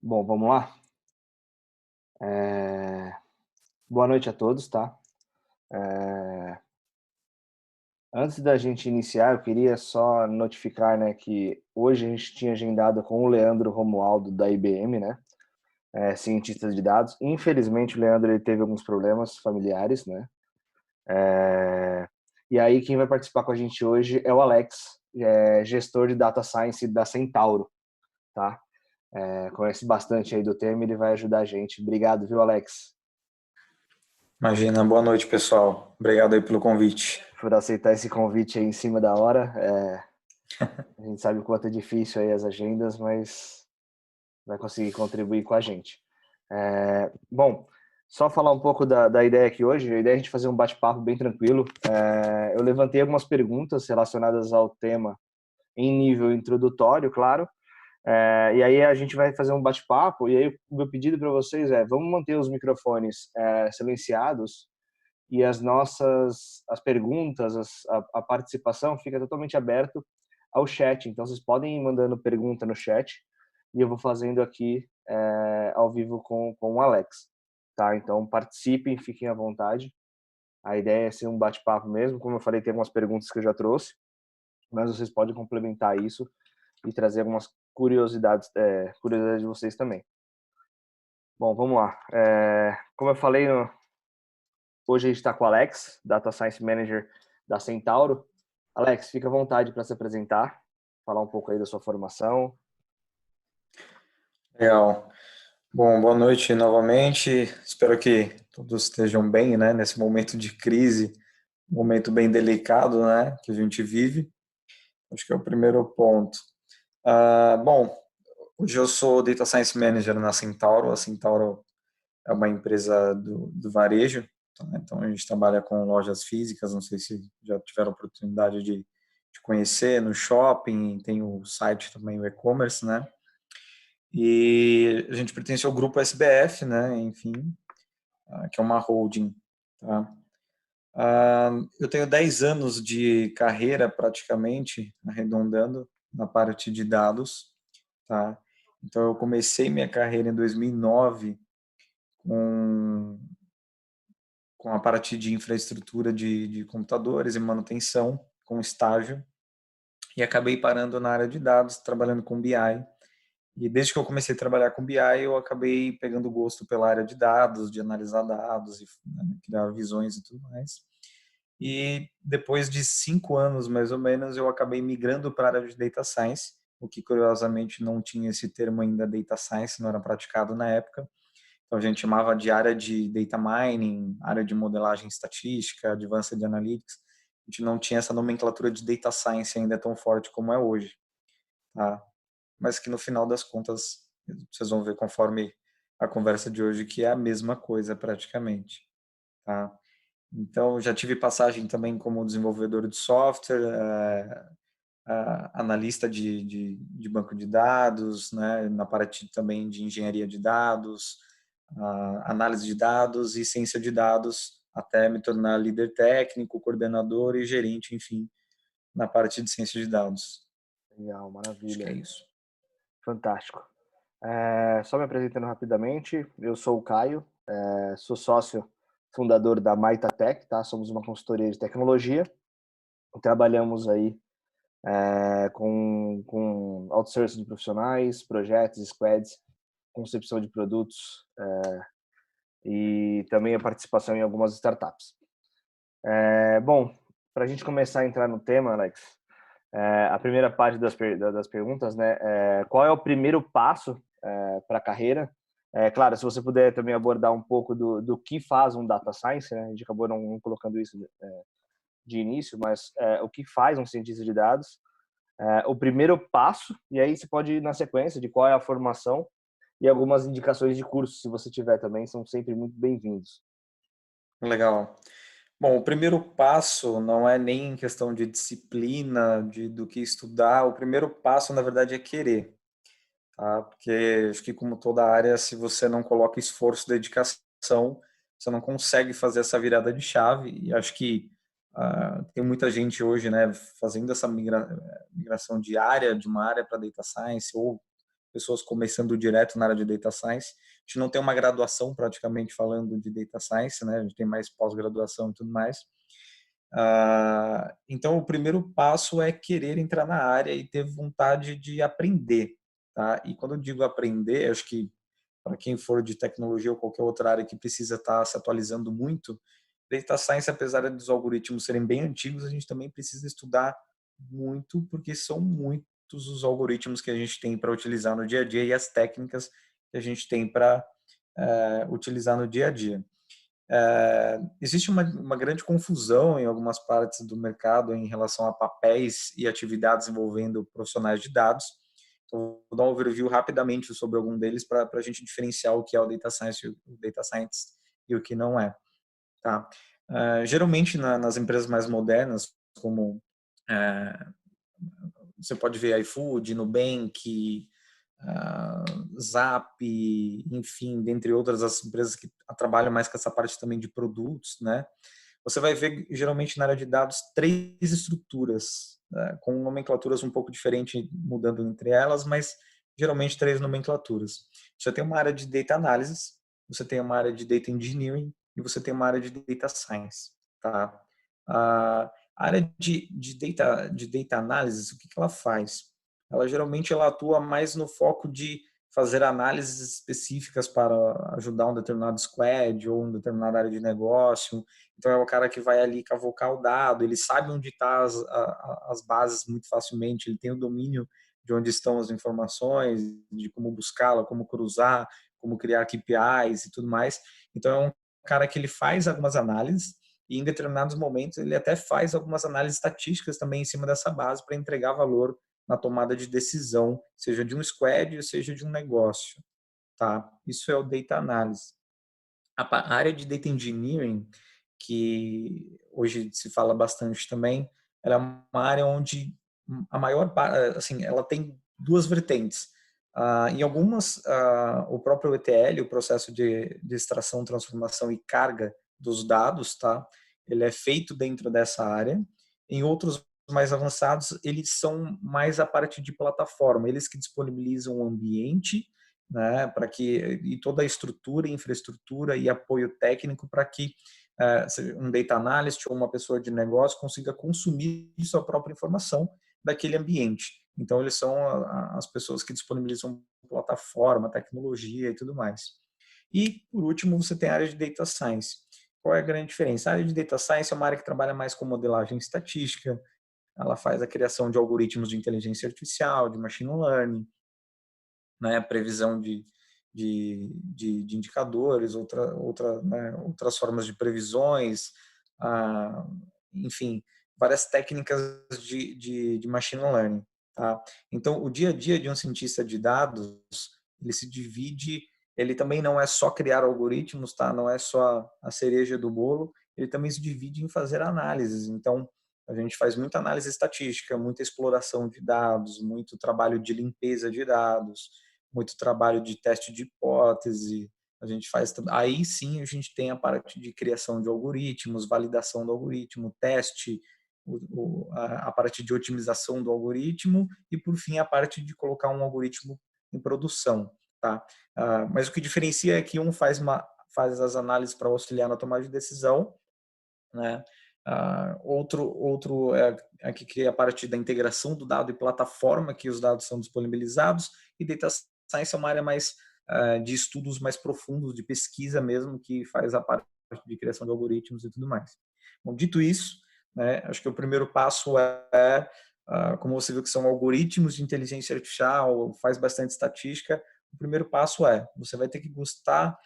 Bom, vamos lá? Eh, Boa noite a todos, tá? Eh, Antes da gente iniciar, eu queria só notificar, né, que hoje a gente tinha agendado com o Leandro Romualdo da IBM, né, cientista de dados. Infelizmente, o Leandro ele teve alguns problemas familiares, né? Eh, e aí quem vai participar com a gente hoje é o Alex, gestor de Data Science da Centauro, tá? Conhece bastante aí do tema, ele vai ajudar a gente. Obrigado, viu, Alex? Imagina, boa noite, pessoal. Obrigado aí pelo convite. Por aceitar esse convite aí em cima da hora. A gente sabe o quanto é difícil aí as agendas, mas vai conseguir contribuir com a gente. Bom, só falar um pouco da ideia aqui hoje. A ideia é a gente fazer um bate-papo bem tranquilo. Eu levantei algumas perguntas relacionadas ao tema em nível introdutório, claro. E aí a gente vai fazer um bate-papo. E aí o meu pedido para vocês é: vamos manter os microfones silenciados e as perguntas, a participação fica totalmente aberto ao chat. Então vocês podem ir mandando pergunta no chat e eu vou fazendo aqui ao vivo com o Alex, tá? Então participem, fiquem à vontade. A ideia é ser um bate-papo mesmo, como eu falei, tem algumas perguntas que eu já trouxe, mas vocês podem complementar isso e trazer algumas curiosidades de vocês também. Bom, vamos lá. Como eu falei, hoje a gente está com o Alex, Data Science Manager da Centauro. Alex, fica à vontade para se apresentar, falar um pouco aí da sua formação. Legal. Bom, boa noite novamente. Espero que todos estejam bem, né, nesse momento de crise, um momento bem delicado, né, que a gente vive. Acho que é o primeiro ponto. Bom, hoje eu sou Data Science Manager na Centauro. A Centauro é uma empresa do varejo, tá? Então a gente trabalha com lojas físicas. Não sei se já tiveram a oportunidade de conhecer no shopping. Tem o site também, o e-commerce, né? E a gente pertence ao grupo SBF, né? Enfim, que é uma holding, tá? Eu tenho 10 anos de carreira, praticamente, arredondando, na parte de dados, tá? Então, eu comecei minha carreira em 2009 com, com a parte de infraestrutura de computadores e manutenção, com estágio, e acabei parando na área de dados, trabalhando com BI. E desde que eu comecei a trabalhar com BI, eu acabei pegando gosto pela área de dados, de analisar dados e, né, criar visões e tudo mais. E depois de 5 anos, mais ou menos, eu acabei migrando para a área de Data Science, o que curiosamente não tinha esse termo ainda, Data Science, não era praticado na época. Então a gente chamava de área de Data Mining, área de modelagem estatística, Advanced Analytics. A gente não tinha essa nomenclatura de Data Science ainda tão forte como é hoje, tá? Mas que no final das contas vocês vão ver conforme a conversa de hoje que é a mesma coisa praticamente, tá? Então já tive passagem também como desenvolvedor de software, analista de banco de dados, né, na parte também de engenharia de dados, análise de dados e ciência de dados, até me tornar líder técnico, coordenador e gerente, enfim, na parte de ciência de dados. Legal, Acho que é maravilha, isso. fantástico. Só me apresentando rapidamente, eu sou o Caio, sou sócio fundador da Maita Tech, tá? Somos uma consultoria de tecnologia, trabalhamos aí com outsourcing de profissionais, projetos, squads, concepção de produtos e também a participação em algumas startups. Bom, para a gente começar a entrar no tema, Alex, a primeira parte das perguntas, né? Qual é o primeiro passo para a carreira? Claro, se você puder também abordar um pouco do que faz um data science, né? A gente acabou não colocando isso de início, mas o que faz um cientista de dados? O primeiro passo, e aí você pode ir na sequência de qual é a formação e algumas indicações de curso, se você tiver também, são sempre muito bem-vindos. Legal. Bom, o primeiro passo não é nem questão de disciplina, do que estudar. O primeiro passo, na verdade, é querer, tá? Porque acho que, como toda área, se você não coloca esforço, dedicação, você não consegue fazer essa virada de chave. E acho que tem muita gente hoje, né, fazendo essa migração de área, de uma área para data science, ou pessoas começando direto na área de Data Science. A gente não tem uma graduação praticamente falando de Data Science, né? A gente tem mais pós-graduação e tudo mais. Então, o primeiro passo é querer entrar na área e ter vontade de aprender, tá? E quando eu digo aprender, acho que para quem for de tecnologia ou qualquer outra área que precisa estar se atualizando muito, Data Science, apesar dos algoritmos serem bem antigos, a gente também precisa estudar muito, porque são muitos os algoritmos que a gente tem para utilizar no dia a dia e as técnicas que a gente tem para utilizar no dia a dia. Existe uma grande confusão em algumas partes do mercado em relação a papéis e atividades envolvendo profissionais de dados. Então, vou dar um overview rapidamente sobre algum deles para a gente diferenciar o que é o Data Science, o Data Scientist e o que não é. Tá? Geralmente, nas empresas mais modernas, como você pode ver iFood, Nubank, Zap, enfim, dentre outras as empresas que trabalham mais com essa parte também de produtos, né? Você vai ver geralmente na área de dados 3 estruturas, né, com nomenclaturas um pouco diferentes, mudando entre elas, mas geralmente 3 nomenclaturas. Você tem uma área de data analysis, você tem uma área de data engineering e você tem uma área de data science, tá? A área de data analysis, o que ela faz? Ela geralmente ela atua mais no foco de fazer análises específicas para ajudar um determinado squad ou uma determinada área de negócio. Então é o cara que vai ali cavocar o dado, ele sabe onde estão as bases muito facilmente, ele tem o domínio de onde estão as informações, de como buscá-la, como cruzar, como criar KPIs e tudo mais. Então é um cara que ele faz algumas análises e em determinados momentos ele até faz algumas análises estatísticas também em cima dessa base para entregar valor na tomada de decisão, seja de um squad, seja de um negócio, tá? Isso é o data analysis. A área de data engineering, que hoje se fala bastante também, ela é uma área onde a maior parte, assim, ela tem duas vertentes. Em algumas, o próprio ETL, o processo de extração, transformação e carga dos dados, tá? Ele é feito dentro dessa área. Em outros mais avançados, eles são mais a parte de plataforma, eles que disponibilizam o ambiente, né, para que e toda a estrutura, infraestrutura e apoio técnico para que um data analyst ou uma pessoa de negócio consiga consumir sua própria informação daquele ambiente. Então eles são as pessoas que disponibilizam plataforma, tecnologia e tudo mais. E por último você tem a área de data science. Qual é a grande diferença? A área de data science é uma área que trabalha mais com modelagem estatística, ela faz a criação de algoritmos de inteligência artificial, de machine learning, né, previsão de indicadores, outras formas de previsões, enfim, várias técnicas de machine learning. Tá? Então, o dia a dia de um cientista de dados, ele se divide, ele também não é só criar algoritmos, tá? Não é só a cereja do bolo, ele também se divide em fazer análises. Então, a gente faz muita análise estatística, muita exploração de dados, muito trabalho de limpeza de dados, muito trabalho de teste de hipótese. A gente faz aí sim a gente tem a parte de criação de algoritmos, validação do algoritmo, teste, a parte de otimização do algoritmo e por fim a parte de colocar um algoritmo em produção, tá? Mas o que diferencia é que um faz as análises para auxiliar na tomada de decisão, né? Outro é que cria a parte da integração do dado e plataforma que os dados são disponibilizados, e data science é uma área mais de estudos mais profundos, de pesquisa mesmo, que faz a parte de criação de algoritmos e tudo mais. Bom, dito isso, né, acho que o primeiro passo como você viu que são algoritmos de inteligência artificial, faz bastante estatística, o primeiro passo você vai ter que gostar,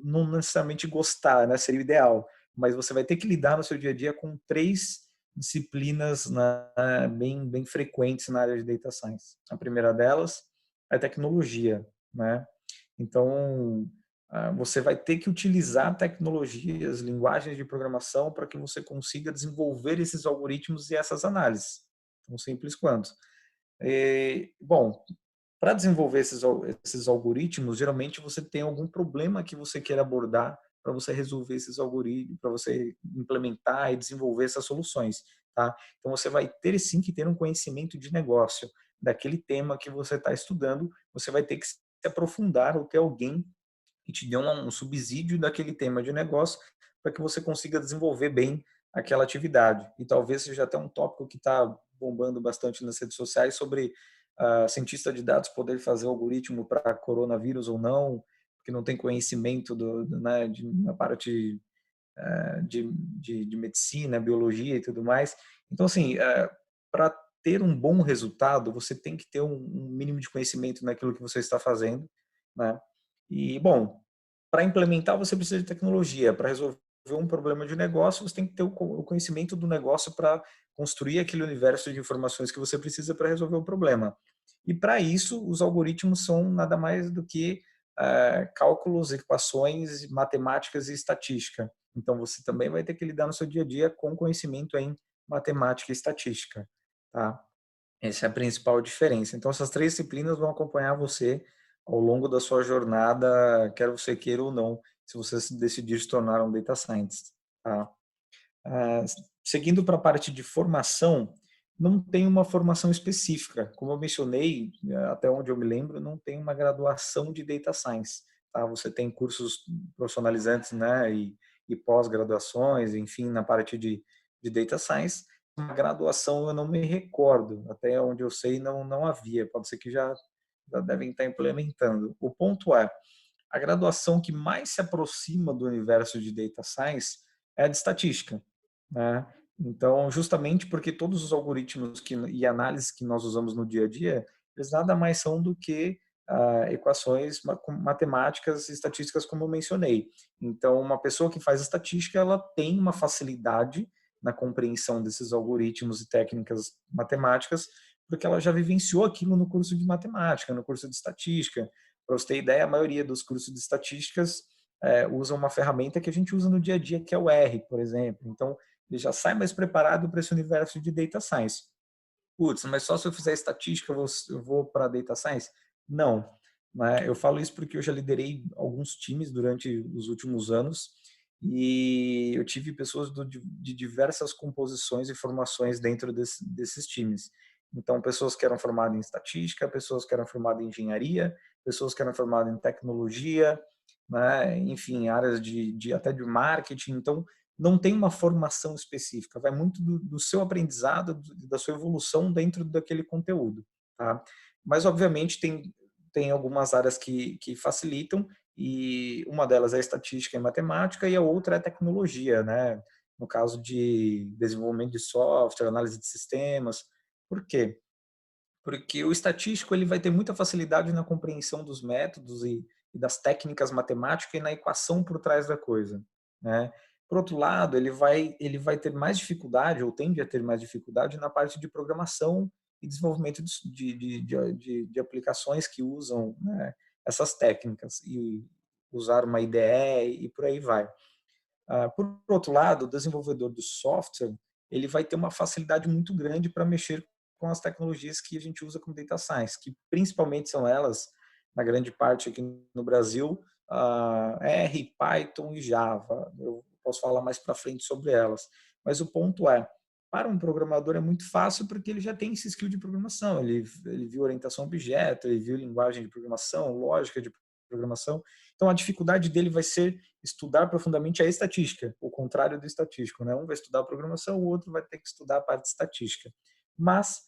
não necessariamente gostar, né, seria o ideal, mas você vai ter que lidar no seu dia a dia com 3 disciplinas, né, bem frequentes na área de data science. A primeira delas é tecnologia, né? Então, você vai ter que utilizar tecnologias, linguagens de programação para que você consiga desenvolver esses algoritmos e essas análises. Tão simples quanto. Bom, para desenvolver esses algoritmos, geralmente você tem algum problema que você queira abordar para você resolver esses algoritmos, para você implementar e desenvolver essas soluções, tá? Então você vai ter sim que ter um conhecimento de negócio, daquele tema que você está estudando, você vai ter que se aprofundar ou ter alguém que te dê um subsídio daquele tema de negócio para que você consiga desenvolver bem aquela atividade. E talvez seja até um tópico que está bombando bastante nas redes sociais sobre cientista de dados poder fazer algoritmo para coronavírus ou não, porque não tem conhecimento né, na parte de medicina, biologia e tudo mais. Então, assim, para ter um bom resultado, você tem que ter um mínimo de conhecimento naquilo que você está fazendo, né? E, bom, para implementar, você precisa de tecnologia. Para resolver um problema de negócio, você tem que ter o conhecimento do negócio para construir aquele universo de informações que você precisa para resolver o problema. E para isso, os algoritmos são nada mais do que cálculos, equações, matemáticas e estatística. Então, você também vai ter que lidar no seu dia a dia com conhecimento em matemática e estatística. Tá? Essa é a principal diferença. Então, essas três disciplinas vão acompanhar você ao longo da sua jornada, quer você queira ou não, se você decidir se tornar um data scientist. Tá? Ah, seguindo para a parte de formação, não tem uma formação específica. Como eu mencionei, até onde eu me lembro, não tem uma graduação de data science. Tá? Você tem cursos profissionalizantes, né, e pós-graduações, enfim, na parte de data science. Uma graduação eu não me recordo, até onde eu sei não havia. Pode ser que já devem estar implementando. O ponto é, a graduação que mais se aproxima do universo de data science é a de estatística, né? Então, justamente porque todos os algoritmos e análises que nós usamos no dia a dia, eles nada mais são do que equações matemáticas e estatísticas, como eu mencionei. Então, uma pessoa que faz estatística, ela tem uma facilidade na compreensão desses algoritmos e técnicas matemáticas, porque ela já vivenciou aquilo no curso de matemática, no curso de estatística. Para você ter ideia, a maioria dos cursos de estatísticas usam uma ferramenta que a gente usa no dia a dia, que é o R, por exemplo. Então, ele já sai mais preparado para esse universo de data science. Putz, mas só se eu fizer estatística eu vou para data science? Não. Né? Eu falo isso porque eu já liderei alguns times durante os últimos anos e eu tive pessoas de diversas composições e formações dentro desses times. Então, pessoas que eram formadas em estatística, pessoas que eram formadas em engenharia, pessoas que eram formadas em tecnologia, né? Enfim, áreas até de marketing. Então, não tem uma formação específica, vai muito do seu aprendizado, da sua evolução dentro daquele conteúdo. Tá? Mas, obviamente, tem algumas áreas que facilitam, e uma delas é a estatística e matemática, e a outra é a tecnologia, né? No caso de desenvolvimento de software, análise de sistemas. Por quê? Porque o estatístico ele vai ter muita facilidade na compreensão dos métodos e das técnicas matemáticas e na equação por trás da coisa, né? Por outro lado, ele vai ter mais dificuldade, ou tende a ter mais dificuldade, na parte de programação e desenvolvimento de aplicações que usam, né, essas técnicas, e usar uma IDE e por aí vai. Por outro lado, o desenvolvedor do software ele vai ter uma facilidade muito grande para mexer com as tecnologias que a gente usa como data science, que principalmente são elas, na grande parte aqui no Brasil, R, Python e Java. Eu posso falar mais para frente sobre elas. Mas o ponto é, para um programador é muito fácil porque ele já tem esse skill de programação. Ele viu orientação a objeto, ele viu linguagem de programação, lógica de programação. Então, a dificuldade dele vai ser estudar profundamente a estatística, o contrário do estatístico, né? Um vai estudar a programação, o outro vai ter que estudar a parte estatística. Mas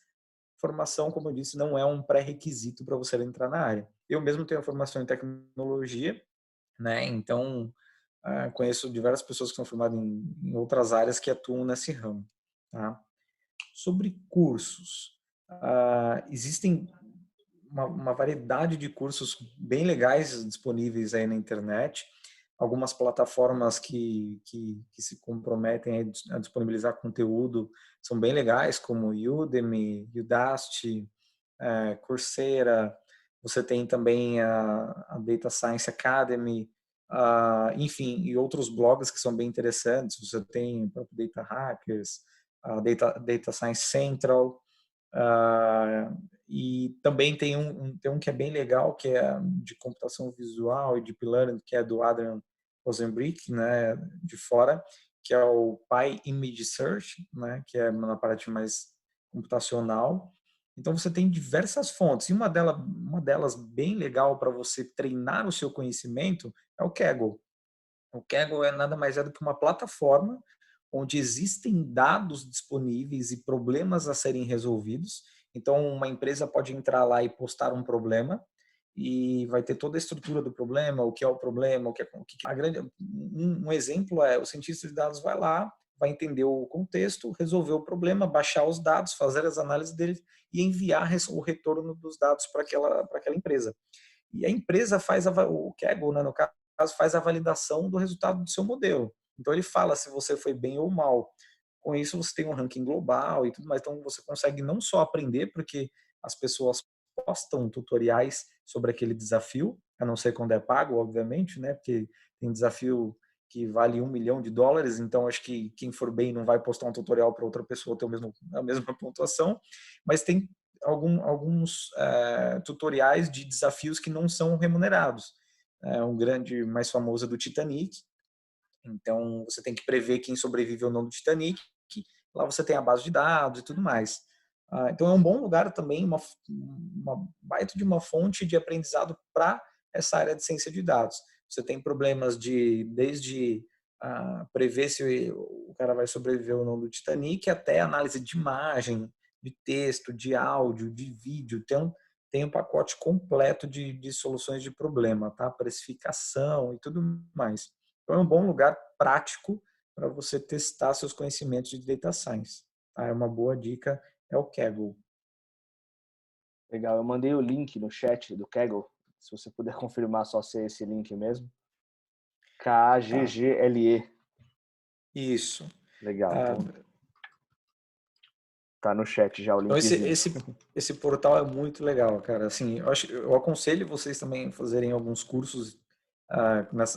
formação, como eu disse, não é um pré-requisito para você entrar na área. Eu mesmo tenho formação em tecnologia, né? Então, conheço diversas pessoas que são formadas em outras áreas que atuam nesse ramo. Tá? Sobre cursos, existem uma variedade de cursos bem legais disponíveis aí na internet, algumas plataformas que se comprometem a disponibilizar conteúdo são bem legais, como Udemy, Udacity, Coursera. Você tem também a Data Science Academy, enfim, e outros blogs que são bem interessantes. Você tem o próprio Data Hackers, a Data Science Central, e também tem um que é bem legal, que é de computação visual e deep learning, que é do Adrian Rosenbrick, né, de fora, que é o PyImageSearch, né, que é na parte mais computacional. Então você tem diversas fontes, e uma delas bem legal para você treinar o seu conhecimento é o Kaggle. O Kaggle nada mais é do que uma plataforma onde existem dados disponíveis e problemas a serem resolvidos. Então, uma empresa pode entrar lá e postar um problema e vai ter toda a estrutura do problema, o que é o problema, um exemplo é o cientista de dados vai lá, vai entender o contexto, resolver o problema, baixar os dados, fazer as análises deles e enviar o retorno dos dados para aquela empresa. E a empresa faz o Kaggle, né, no caso, faz a validação do resultado do seu modelo. Então ele fala se você foi bem ou mal. Com isso você tem um ranking global e tudo mais. Então você consegue não só aprender, porque as pessoas postam tutoriais sobre aquele desafio, a não ser quando é pago, obviamente, né? Porque tem desafio que vale $1 milhão, então acho que quem for bem não vai postar um tutorial para outra pessoa ter a mesma pontuação, mas tem alguns tutoriais de desafios que não são remunerados. Um grande mais famoso é do Titanic, então você tem que prever quem sobrevive ou não do Titanic, lá você tem a base de dados e tudo mais. Então é um bom lugar também, uma baita de uma fonte de aprendizado para essa área de ciência de dados. Você tem problemas desde prever se o cara vai sobreviver ou não do Titanic, até análise de imagem, de texto, de áudio, de vídeo. Tem um pacote completo de soluções de problema, tá? Precificação e tudo mais. Então é um bom lugar prático para você testar seus conhecimentos de data science. Tá? É uma boa dica, é o Kaggle. Legal, eu mandei o link no chat do Kaggle, se você puder confirmar só se é esse link mesmo. Tá. Kaggle. Isso. Legal, Ah, então tá no chat já o então linkzinho. esse portal é muito legal, cara. Assim, eu aconselho vocês também a fazerem alguns cursos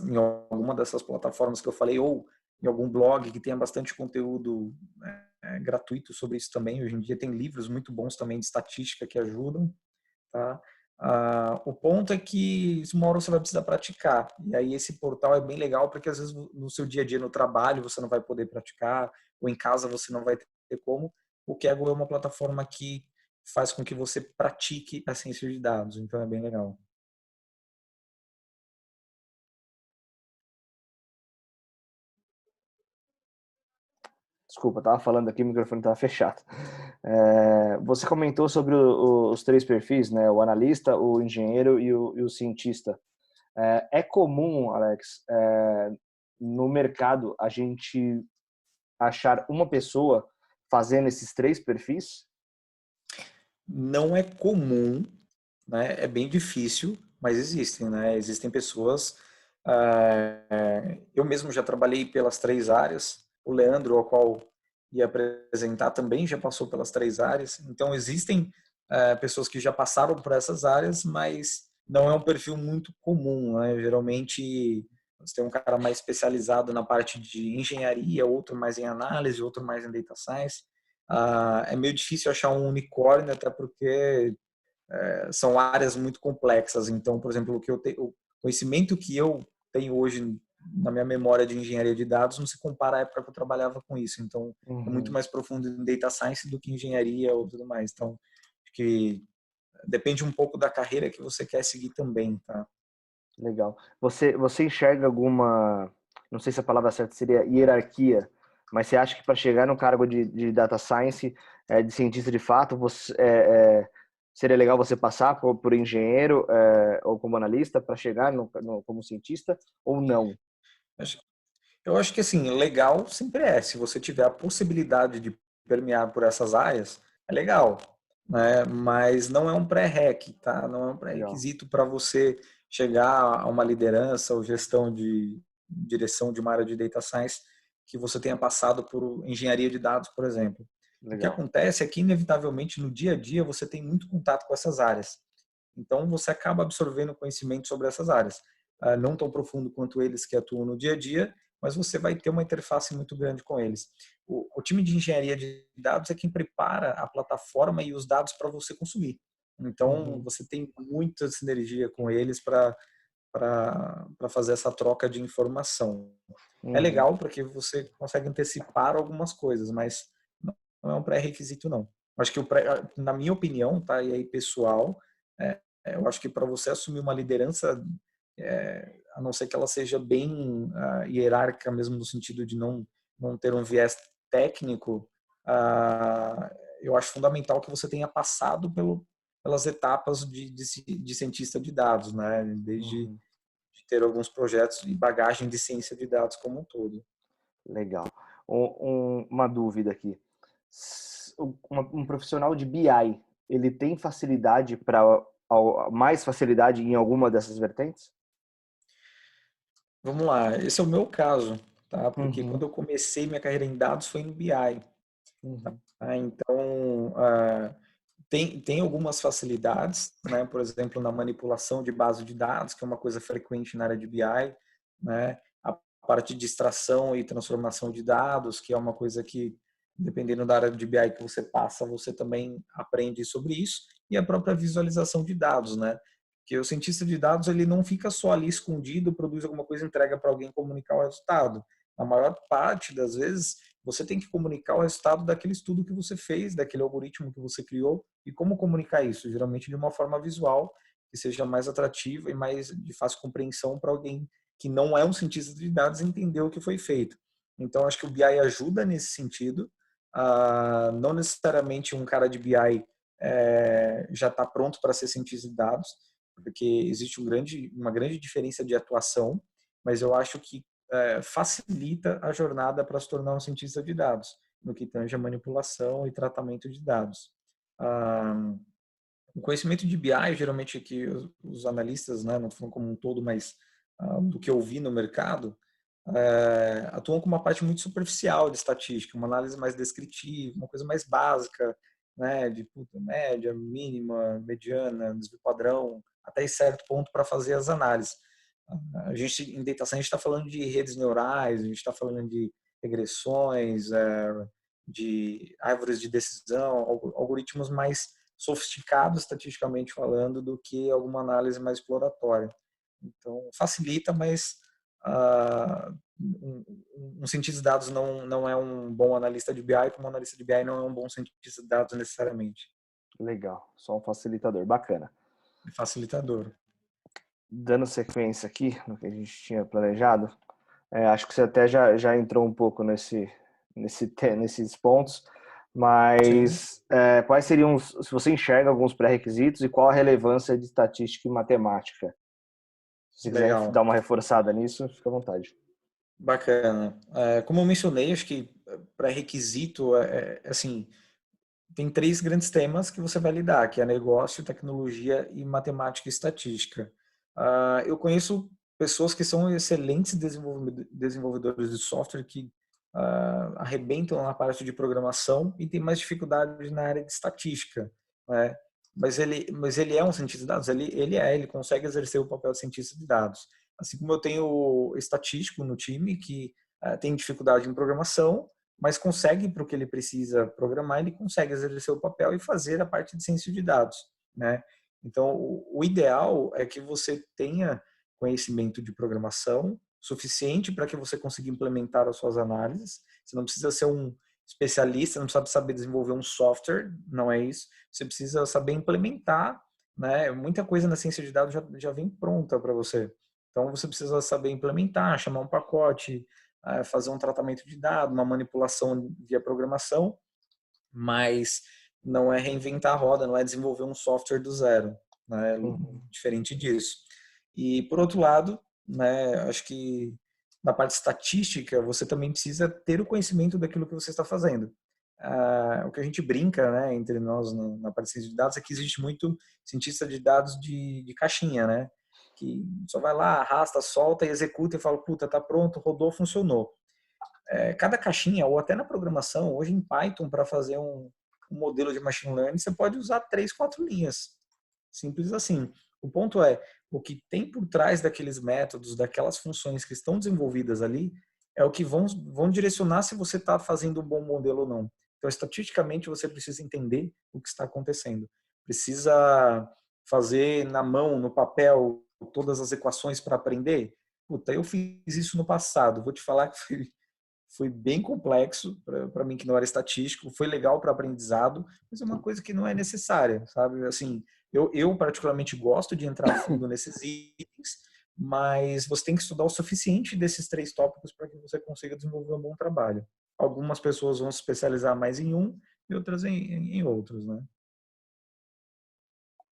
em alguma dessas plataformas que eu falei, ou em algum blog que tenha bastante conteúdo gratuito sobre isso também. Hoje em dia tem livros muito bons também de estatística que ajudam, tá? O ponto é que uma hora você vai precisar praticar. E aí esse portal é bem legal porque às vezes no seu dia a dia no trabalho você não vai poder praticar, ou em casa você não vai ter como. O Kaggle é uma plataforma que faz com que você pratique a ciência de dados, então é bem legal. Desculpa, estava falando aqui, o microfone estava fechado. Você comentou sobre os três perfis, né? O analista, o engenheiro e o cientista. É comum, Alex, no mercado a gente achar uma pessoa fazendo esses três perfis? Não é comum, né? É bem difícil, mas existem, né? Existem pessoas. Eu mesmo já trabalhei pelas três áreas. O Leandro, ao qual ia apresentar, também já passou pelas três áreas. Então existem pessoas que já passaram por essas áreas, mas não é um perfil muito comum, né? Geralmente você tem um cara mais especializado na parte de engenharia, outro mais em análise, outro mais em data science. É meio difícil achar um unicórnio, até porque são áreas muito complexas. Então, por exemplo, o conhecimento que eu tenho hoje na minha memória de engenharia de dados não se compara à época que eu trabalhava com isso. Então, é muito Uhum. mais profundo em data science do que engenharia ou tudo mais. Então, acho que depende um pouco da carreira que você quer seguir também, tá? Legal. Você enxerga alguma, não sei se a palavra certa seria hierarquia, mas você acha que para chegar no cargo de data science, de cientista de fato, seria legal você passar por engenheiro ou como analista para chegar como cientista ou não? Eu acho que assim, legal sempre é. Se você tiver a possibilidade de permear por essas áreas, é legal, né? Mas não é um pré-req, tá? Não é um Legal. pré-requisito para você chegar a uma liderança ou gestão de direção de uma área de data science que você tenha passado por engenharia de dados, por exemplo. O que Legal. acontece é que, inevitavelmente, no dia a dia, você tem muito contato com essas áreas. Então, você acaba absorvendo conhecimento sobre essas áreas. Não tão profundo quanto eles que atuam no dia a dia, mas você vai ter uma interface muito grande com eles. O time de engenharia de dados é quem prepara a plataforma e os dados para você consumir. Então, Uhum. você tem muita sinergia com eles para fazer essa troca de informação. É Uhum. legal porque você consegue antecipar algumas coisas, mas não é um pré-requisito, não. Acho que, na minha opinião, tá? E aí, pessoal, eu acho que para você assumir uma liderança, a não ser que ela seja bem hierárquica, mesmo no sentido de não ter um viés técnico, eu acho fundamental que você tenha passado pelas etapas de cientista de dados, né? Desde Uhum. de ter alguns projetos e bagagem de ciência de dados como um todo. Legal. Uma dúvida aqui. Um profissional de BI, ele tem facilidade para mais facilidade em alguma dessas vertentes? Vamos lá, esse é o meu caso, tá? Porque quando Uhum, eu comecei minha carreira em dados foi no BI. uhum, Então, tem algumas facilidades, né? Por exemplo, na manipulação de base de dados, que é uma coisa frequente na área de BI, né? A parte de extração e transformação de dados, que é uma coisa que, dependendo da área de BI que você passa, você também aprende sobre isso, e a própria visualização de dados, né? Que o cientista de dados ele não fica só ali escondido, produz alguma coisa, entrega para alguém comunicar o resultado. Na maior parte das vezes, você tem que comunicar o resultado daquele estudo que você fez, daquele algoritmo que você criou, e como comunicar isso? Geralmente de uma forma visual, que seja mais atrativa e mais de fácil compreensão para alguém que não é um cientista de dados entender o que foi feito. Então, acho que o BI ajuda nesse sentido. Não necessariamente um cara de BI já está pronto para ser cientista de dados, porque existe uma grande diferença de atuação, mas eu acho que facilita a jornada para se tornar um cientista de dados, no que tange a manipulação e tratamento de dados. O conhecimento de BI, geralmente que os analistas, né, não falando como um todo, mas do que eu vi no mercado, atuam com uma parte muito superficial de estatística, uma análise mais descritiva, uma coisa mais básica, né, de média, mínima, mediana, desvio padrão, até certo ponto para fazer as análises. A gente, em data science, está falando de redes neurais, a gente está falando de regressões, de árvores de decisão, algoritmos mais sofisticados, estatisticamente falando, do que alguma análise mais exploratória. Então, facilita, mas um cientista de dados não é um bom analista de BI, como um analista de BI não é um bom cientista de dados necessariamente. legal. Só um facilitador. Bacana. É facilitador. Dando sequência aqui no que a gente tinha planejado, acho que você até já entrou um pouco nesses pontos, Sim, mas quais seriam, se você enxerga alguns pré-requisitos e qual a relevância de estatística e matemática? Se você quiser legal. dar uma reforçada nisso, fica à vontade. Bacana. Como eu mencionei, acho que pré-requisito assim, tem três grandes temas que você vai lidar, que é negócio, tecnologia e matemática e estatística. Eu conheço pessoas que são excelentes desenvolvedores de software que arrebentam na parte de programação e tem mais dificuldade na área de estatística, né? Mas ele é um cientista de dados, ele consegue exercer o papel de cientista de dados. Assim como eu tenho o estatístico no time que tem dificuldade em programação, mas consegue para o que ele precisa programar, ele consegue exercer o papel e fazer a parte de ciência de dados, né? Então, o ideal é que você tenha conhecimento de programação suficiente para que você consiga implementar as suas análises. Você não precisa ser um especialista, não precisa saber desenvolver um software, não é isso. Você precisa saber implementar, né? Muita coisa na ciência de dados já vem pronta para você. Então, você precisa saber implementar, chamar um pacote, fazer um tratamento de dados, uma manipulação via programação, mas não é reinventar a roda, não é desenvolver um software do zero, né? Uhum. Diferente disso. E por outro lado, né, acho que na parte estatística você também precisa ter o conhecimento daquilo que você está fazendo. O que a gente brinca, né, entre nós na parte de ciência de dados é que existe muito cientista de dados de caixinha, né? Que só vai lá, arrasta, solta e executa e fala, puta, tá pronto, rodou, funcionou. Cada caixinha, ou até na programação, hoje em Python, para fazer um modelo de machine learning, você pode usar 3, 4 linhas. Simples assim. O ponto é, o que tem por trás daqueles métodos, daquelas funções que estão desenvolvidas ali, é o que vão direcionar se você está fazendo um bom modelo ou não. Então, estatisticamente, você precisa entender o que está acontecendo. Precisa fazer na mão, no papel, todas as equações para aprender. Puta, eu fiz isso no passado. Vou te falar que foi foi bem complexo para mim, que não era estatístico, foi legal para aprendizado, mas é uma coisa que não é necessária, sabe? Assim, eu particularmente gosto de entrar a fundo nesses itens, mas você tem que estudar o suficiente desses 3 tópicos para que você consiga desenvolver um bom trabalho. Algumas pessoas vão se especializar mais em um e outras em outros, né?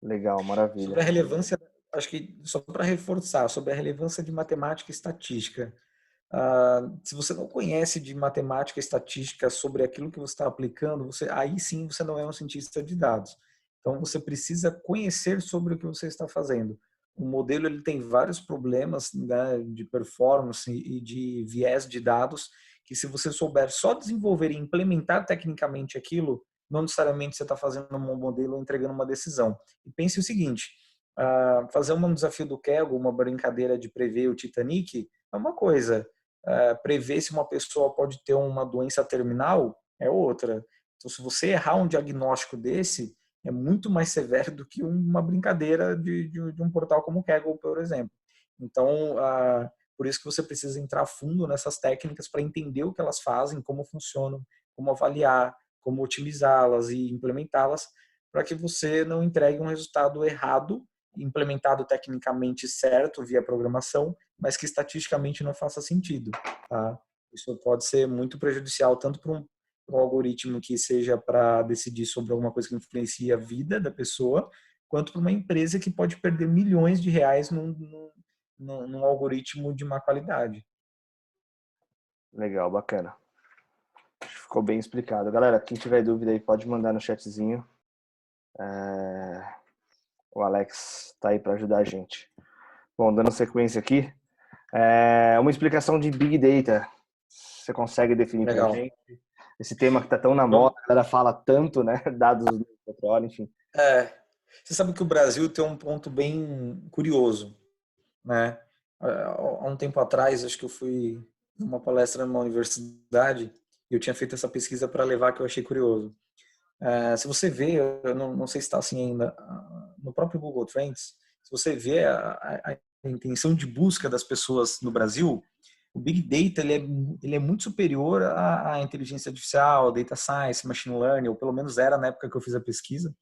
Legal, Sobre maravilha. a relevância, acho que só para reforçar, sobre a relevância de matemática e estatística. Se você não conhece de matemática e estatística sobre aquilo que você está aplicando, aí sim você não é um cientista de dados. Então você precisa conhecer sobre o que você está fazendo. O modelo ele tem vários problemas, né, de performance e de viés de dados que, se você souber só desenvolver e implementar tecnicamente aquilo, não necessariamente você está fazendo um bom modelo ou entregando uma decisão. E pense o seguinte: fazer um desafio do Kaggle, uma brincadeira de prever o Titanic, é uma coisa. Prever se uma pessoa pode ter uma doença terminal é outra. Então, se você errar um diagnóstico desse, é muito mais severo do que uma brincadeira de um portal como o Kaggle, por exemplo. Então, por isso que você precisa entrar a fundo nessas técnicas para entender o que elas fazem, como funcionam, como avaliar, como otimizá-las e implementá-las, para que você não entregue um resultado errado, implementado tecnicamente certo via programação, mas que estatisticamente não faça sentido. Tá? Isso pode ser muito prejudicial tanto para um algoritmo que seja para decidir sobre alguma coisa que influencia a vida da pessoa, quanto para uma empresa que pode perder milhões de reais num algoritmo de má qualidade. Legal, bacana. Ficou bem explicado. Galera, quem tiver dúvida aí pode mandar no chatzinho. O Alex tá aí para ajudar a gente. Bom, dando sequência aqui, uma explicação de Big Data. Você consegue definir para a Legal. gente? Esse tema que está tão na moda, Vamos, a galera fala tanto, né? Dados do petróleo, enfim. você sabe que o Brasil tem um ponto bem curioso, né? Há um tempo atrás, acho que eu fui numa palestra numa universidade e eu tinha feito essa pesquisa para levar, que eu achei curioso. Se você vê, eu não sei se está assim ainda, no próprio Google Trends, se você vê a intenção de busca das pessoas no Brasil, o Big Data ele é muito superior à inteligência artificial, data science, machine learning, ou pelo menos era na época que eu fiz a pesquisa.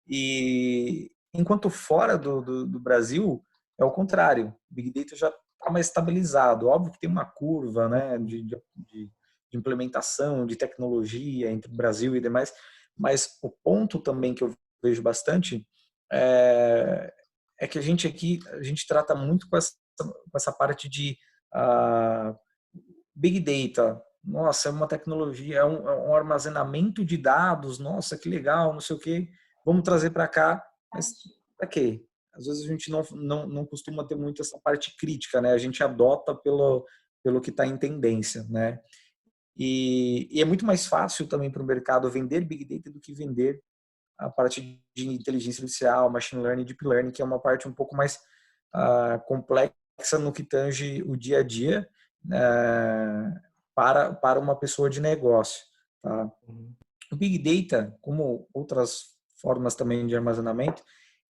E enquanto fora do Brasil, é o contrário. O Big Data já está mais estabilizado. Óbvio que tem uma curva, né, de implementação, de tecnologia entre o Brasil e demais, mas o ponto também que eu vejo bastante é que a gente aqui, a gente trata muito com essa parte de uh, Big Data. Nossa, é uma tecnologia, é um armazenamento de dados, nossa, que legal, não sei o quê, vamos trazer para cá, mas para quê? Às vezes a gente não costuma ter muito essa parte crítica, né? A gente adota pelo que está em tendência, né? E é muito mais fácil também para o mercado vender Big Data do que vender a parte de inteligência artificial, machine learning, deep learning, que é uma parte um pouco mais complexa no que tange o dia a dia para uma pessoa de negócio. Tá? O Big Data, como outras formas também de armazenamento,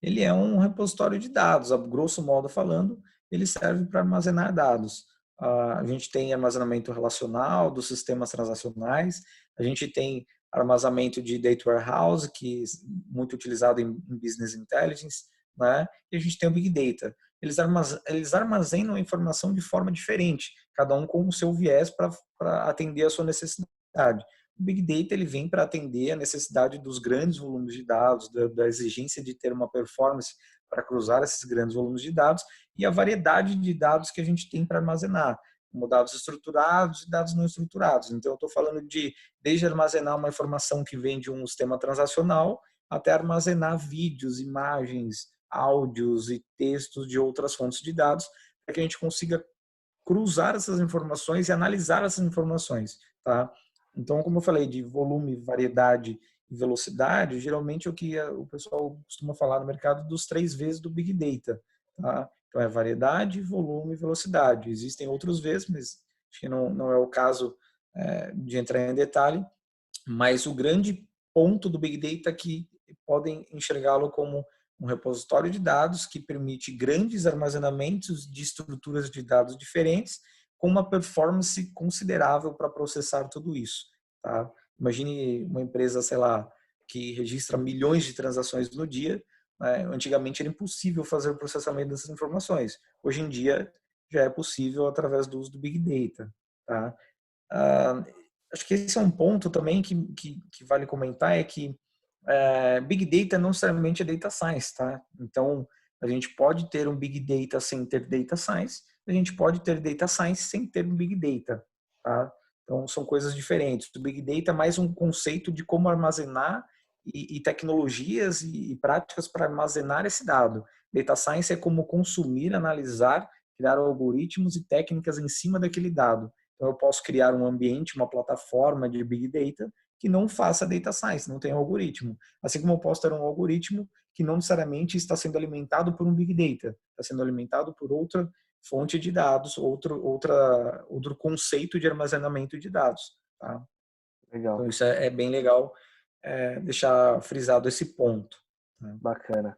ele é um repositório de dados, a grosso modo falando, ele serve para armazenar dados. A gente tem armazenamento relacional dos sistemas transacionais, a gente tem armazenamento de data warehouse, que é muito utilizado em business intelligence, né? E a gente tem o Big Data. Eles armazenam a informação de forma diferente, cada um com o seu viés para atender a sua necessidade. O Big Data ele vem para atender a necessidade dos grandes volumes de dados, da exigência de ter uma performance para cruzar esses grandes volumes de dados e a variedade de dados que a gente tem para armazenar, como dados estruturados e dados não estruturados. Então, eu estou falando desde armazenar uma informação que vem de um sistema transacional até armazenar vídeos, imagens, áudios e textos de outras fontes de dados para que a gente consiga cruzar essas informações e analisar essas informações, tá? Então, como eu falei, de volume, variedade e velocidade, geralmente é o que o pessoal costuma falar no mercado dos 3 Vs do Big Data, tá? Então, é variedade, volume e velocidade. Existem outros Vs, mas acho que não é o caso de entrar em detalhe, mas o grande ponto do Big Data é que podem enxergá-lo como um repositório de dados que permite grandes armazenamentos de estruturas de dados diferentes com uma performance considerável para processar tudo isso. Tá? Imagine uma empresa, sei lá, que registra milhões de transações no dia. Né? Antigamente era impossível fazer o processamento dessas informações. Hoje em dia já é possível através do uso do Big Data. Tá? Ah, acho que esse é um ponto também que vale comentar, é que Big Data não necessariamente é Data Science. Tá? Então, a gente pode ter um Big Data sem ter Data Science, a gente pode ter Data Science sem ter um Big Data. Tá? Então, são coisas diferentes. O Big Data é mais um conceito de como armazenar e tecnologias e práticas para armazenar esse dado. Data Science é como consumir, analisar, criar algoritmos e técnicas em cima daquele dado. Então, eu posso criar um ambiente, uma plataforma de Big Data que não faça Data Science, não tem algoritmo. Assim como eu posso ter um algoritmo que não necessariamente está sendo alimentado por um Big Data, está sendo alimentado por outra fonte de dados, outro conceito de armazenamento de dados. Tá? Legal. Então, isso é bem legal deixar frisado esse ponto. Tá? Bacana.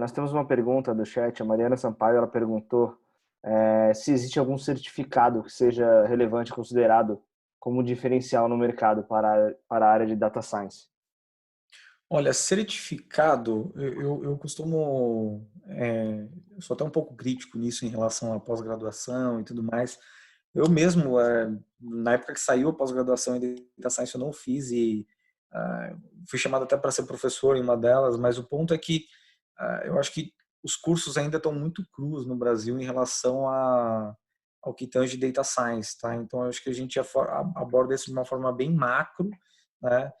Nós temos uma pergunta do chat. A Mariana Sampaio, ela perguntou se existe algum certificado que seja relevante, considerado como diferencial no mercado para a área de Data Science. Olha, certificado, eu costumo, eu sou até um pouco crítico nisso em relação à pós-graduação e tudo mais. Eu mesmo, na época que saiu a pós-graduação em Data Science, eu não fiz e fui chamado até para ser professor em uma delas, mas o ponto é que eu acho que os cursos ainda estão muito crus no Brasil em relação ao que tange Data Science, tá? Então, eu acho que a gente aborda isso de uma forma bem macro, né?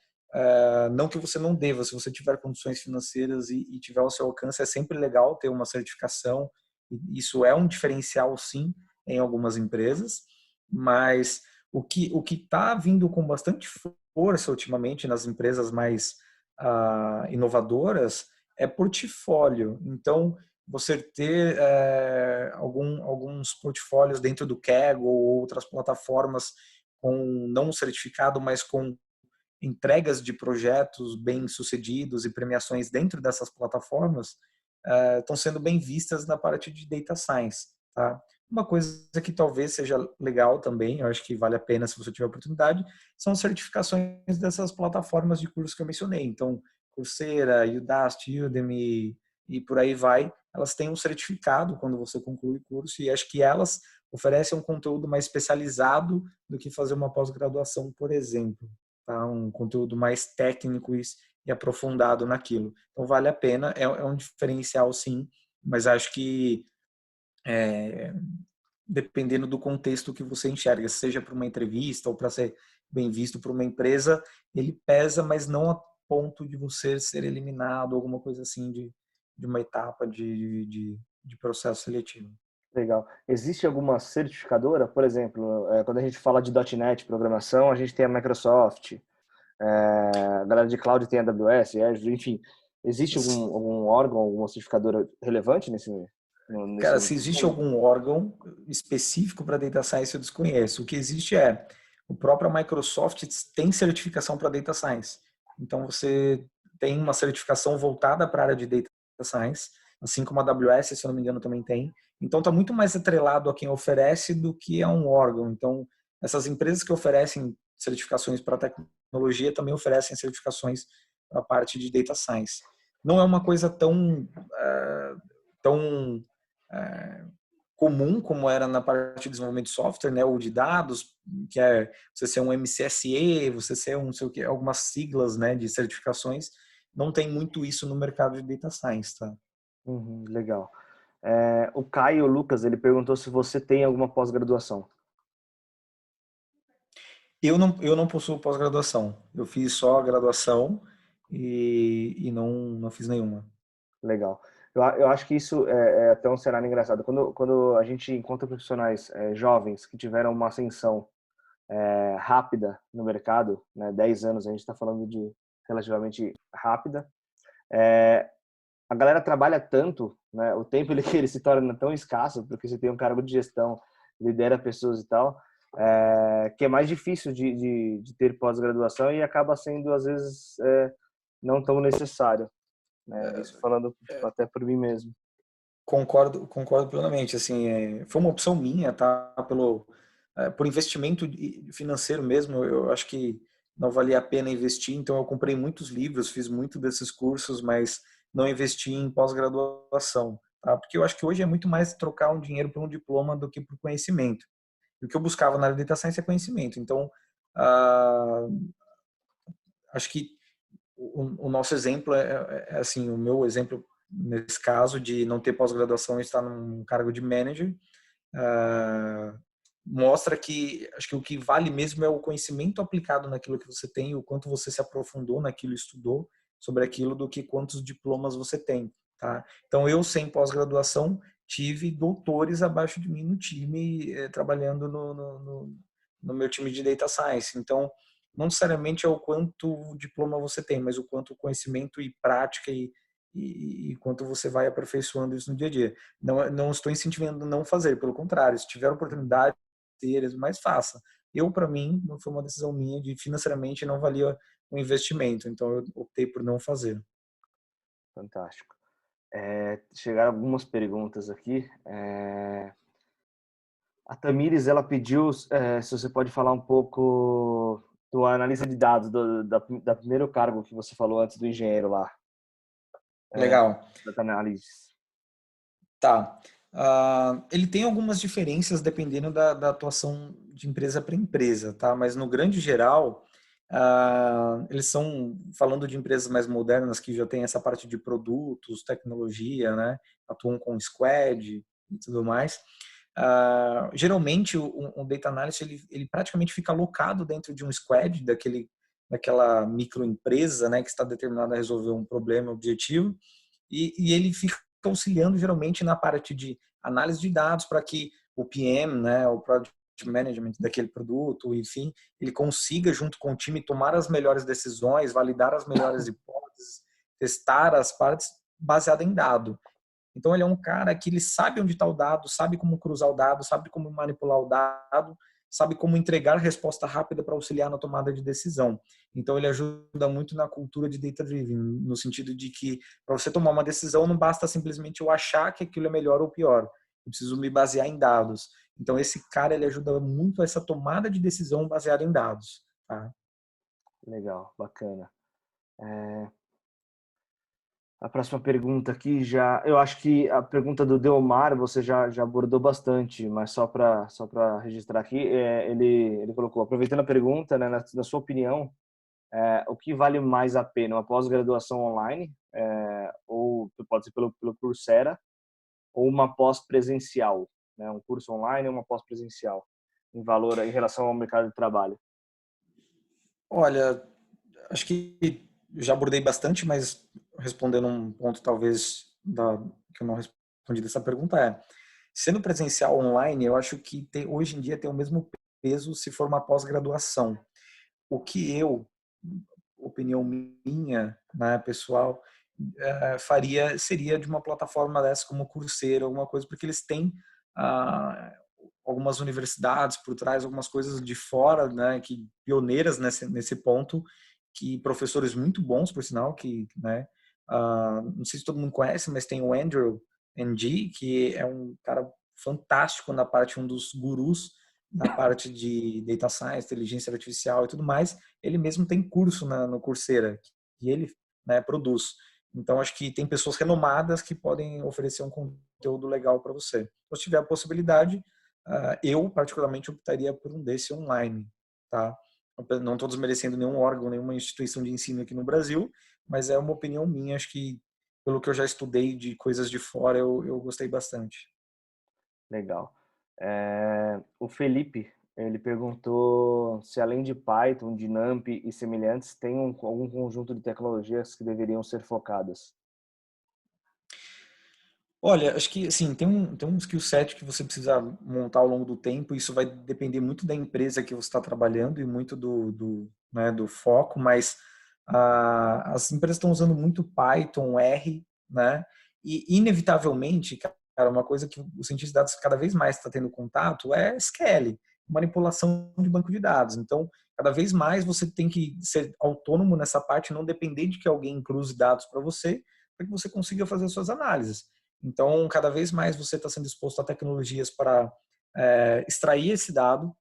Não que você não deva, se você tiver condições financeiras e tiver ao seu alcance, é sempre legal ter uma certificação. Isso é um diferencial, sim, em algumas empresas, mas o que está vindo com bastante força ultimamente nas empresas mais inovadoras é portfólio. Então, você ter alguns portfólios dentro do Kaggle ou outras plataformas com não certificado, mas com entregas de projetos bem-sucedidos e premiações dentro dessas plataformas estão sendo bem vistas na parte de Data Science. Tá? Uma coisa que talvez seja legal também, eu acho que vale a pena se você tiver oportunidade, são certificações dessas plataformas de cursos que eu mencionei. Então, Coursera, Udacity, Udemy e por aí vai, elas têm um certificado quando você conclui o curso e acho que elas oferecem um conteúdo mais especializado do que fazer uma pós-graduação, por exemplo. Tá? Um conteúdo mais técnico e aprofundado naquilo. Então vale a pena, é um diferencial sim, mas acho que dependendo do contexto que você enxerga, seja para uma entrevista ou para ser bem visto por uma empresa, ele pesa, mas não a ponto de você ser eliminado, alguma coisa assim de uma etapa de processo seletivo. Legal. Existe alguma certificadora? Por exemplo, quando a gente fala de .NET, programação, a gente tem a Microsoft, a galera de cloud tem a AWS, Azure, enfim. Existe algum órgão, alguma certificadora relevante nesse Cara, se existe mundo? algum órgão específico para Data Science, eu desconheço. O que existe o próprio Microsoft tem certificação para Data Science. Então, você tem uma certificação voltada para a área de Data Science, assim como a AWS, se eu não me engano, também tem. Então, está muito mais atrelado a quem oferece do que a um órgão. Então, essas empresas que oferecem certificações para tecnologia também oferecem certificações para a parte de Data Science. Não é uma coisa tão comum como era na parte de desenvolvimento de software, né, ou de dados, que é você ser um MCSE, você ser um, não sei o que, algumas siglas, né, de certificações, não tem muito isso no mercado de data science, tá? Uhum, legal. O Caio Lucas, ele perguntou se você tem alguma pós-graduação. Eu não possuo pós-graduação, eu fiz só a graduação e não fiz nenhuma. Legal. Eu acho que isso é até um cenário engraçado. Quando a gente encontra profissionais jovens que tiveram uma ascensão rápida no mercado, né, 10 anos, a gente está falando de relativamente rápida, a galera trabalha tanto, né, o tempo ele se torna tão escasso, porque você tem um cargo de gestão, lidera pessoas e tal, que é mais difícil de ter pós-graduação e acaba sendo, às vezes, não tão necessário. Né? Isso falando até por mim mesmo. Concordo plenamente, assim, foi uma opção minha, tá, por investimento financeiro mesmo, eu acho que não valia a pena investir, então eu comprei muitos livros, fiz muito desses cursos, mas não investi em pós-graduação, tá? Porque eu acho que hoje é muito mais trocar um dinheiro por um diploma do que por conhecimento. E o que eu buscava na área de data science é conhecimento. Então, ah, acho que o nosso exemplo assim, o meu exemplo nesse caso de não ter pós-graduação e estar num cargo de manager, ah, mostra que acho que o que vale mesmo é o conhecimento aplicado naquilo que você tem, o quanto você se aprofundou naquilo, estudou sobre aquilo, do que quantos diplomas você tem, tá? Então eu sem pós-graduação tive doutores abaixo de mim no time, trabalhando no meu time de data science. Então não necessariamente é o quanto diploma você tem, mas o quanto conhecimento e prática e quanto você vai aperfeiçoando isso no dia a dia. Não estou incentivando não fazer, pelo contrário, se tiver oportunidade, ter, mais faça. Eu, para mim, foi uma decisão minha de financeiramente não valia o investimento, então eu optei por não fazer. Fantástico. Chegaram algumas perguntas aqui. A Tamires, ela pediu se você pode falar um pouco do analista de dados, da primeiro cargo que você falou antes do engenheiro lá, Legal. data analysis. Tá. Ele tem algumas diferenças dependendo da atuação de empresa para empresa, tá? Mas no grande geral, eles são, falando de empresas mais modernas que já tem essa parte de produtos, tecnologia, né? Atuam com squad e tudo mais. Geralmente o data analyst ele praticamente fica alocado dentro de um squad daquela microempresa, né? Que está determinada a resolver um problema, objetivo, e ele fica auxiliando geralmente na parte de análise de dados para que o PM, né, o Project Management daquele produto, enfim, ele consiga junto com o time tomar as melhores decisões, validar as melhores hipóteses, testar as partes baseada em dado. Então ele é um cara que ele sabe onde está o dado, sabe como cruzar o dado, sabe como manipular o dado, sabe como entregar resposta rápida para auxiliar na tomada de decisão. Então ele ajuda muito na cultura de data driven, no sentido de que para você tomar uma decisão não basta simplesmente eu achar que aquilo é melhor ou pior. Eu preciso me basear em dados. Então esse cara ele ajuda muito essa tomada de decisão baseada em dados, tá? Legal, bacana. A próxima pergunta aqui eu acho que a pergunta do Delmar você já abordou bastante, mas só para registrar aqui, ele colocou, aproveitando a pergunta, né, na sua opinião, o que vale mais a pena, uma pós-graduação online, ou pode ser pelo Coursera, ou uma pós-presencial, né, um curso online ou uma pós-presencial, em relação ao mercado de trabalho? Olha, acho que já abordei bastante, mas respondendo um ponto talvez que eu não respondi dessa pergunta sendo presencial online, eu acho que hoje em dia tem o mesmo peso se for uma pós-graduação. O que opinião minha, né, pessoal, faria seria de uma plataforma dessa como Coursera, alguma coisa, porque eles têm ah, algumas universidades por trás, algumas coisas de fora, né, que pioneiras nesse ponto, que professores muito bons, por sinal, que, né, não sei se todo mundo conhece, mas tem o Andrew Ng, que é um cara fantástico na parte, um dos gurus na parte de data science, inteligência artificial e tudo mais. Ele mesmo tem curso no Coursera, que ele, né, produz. Então, acho que tem pessoas renomadas que podem oferecer um conteúdo legal para você. Se tiver a possibilidade, eu particularmente optaria por um desse online, tá? Não estou desmerecendo nenhum órgão, nenhuma instituição de ensino aqui no Brasil, mas é uma opinião minha. Acho que, pelo que eu já estudei de coisas de fora, eu gostei bastante. Legal. O Felipe, ele perguntou se além de Python, de NumPy e semelhantes, tem algum conjunto de tecnologias que deveriam ser focadas. Olha, acho que assim, tem um skill set que você precisa montar ao longo do tempo. Isso vai depender muito da empresa que você está trabalhando e muito né, do foco, mas as empresas estão usando muito Python, R, né? E inevitavelmente, cara, uma coisa que o cientista de dados cada vez mais está tendo contato é SQL, manipulação de banco de dados. Então, cada vez mais você tem que ser autônomo nessa parte, não depender de que alguém cruze dados para você, para que você consiga fazer suas análises. Então, cada vez mais você está sendo exposto a tecnologias para extrair esse dado,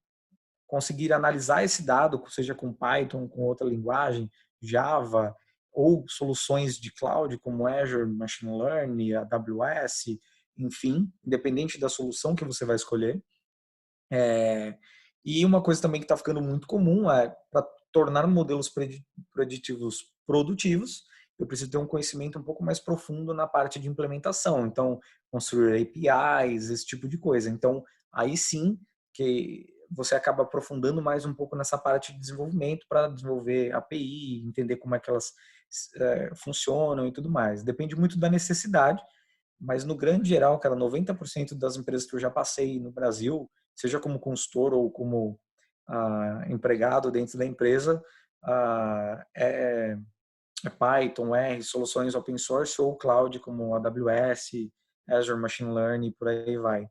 conseguir analisar esse dado, seja com Python, com outra linguagem, Java, ou soluções de cloud como Azure, Machine Learning, AWS, enfim, independente da solução que você vai escolher. E uma coisa também que está ficando muito comum é, para tornar modelos preditivos produtivos, eu preciso ter um conhecimento um pouco mais profundo na parte de implementação. Então, construir APIs, esse tipo de coisa. Então, aí sim que você acaba aprofundando mais um pouco nessa parte de desenvolvimento para desenvolver API, entender como é que elas funcionam e tudo mais. Depende muito da necessidade, mas no grande geral, cara, 90% das empresas que eu já passei no Brasil, seja como consultor ou como empregado dentro da empresa, é Python, R, soluções open source ou cloud como AWS, Azure Machine Learning, por aí vai.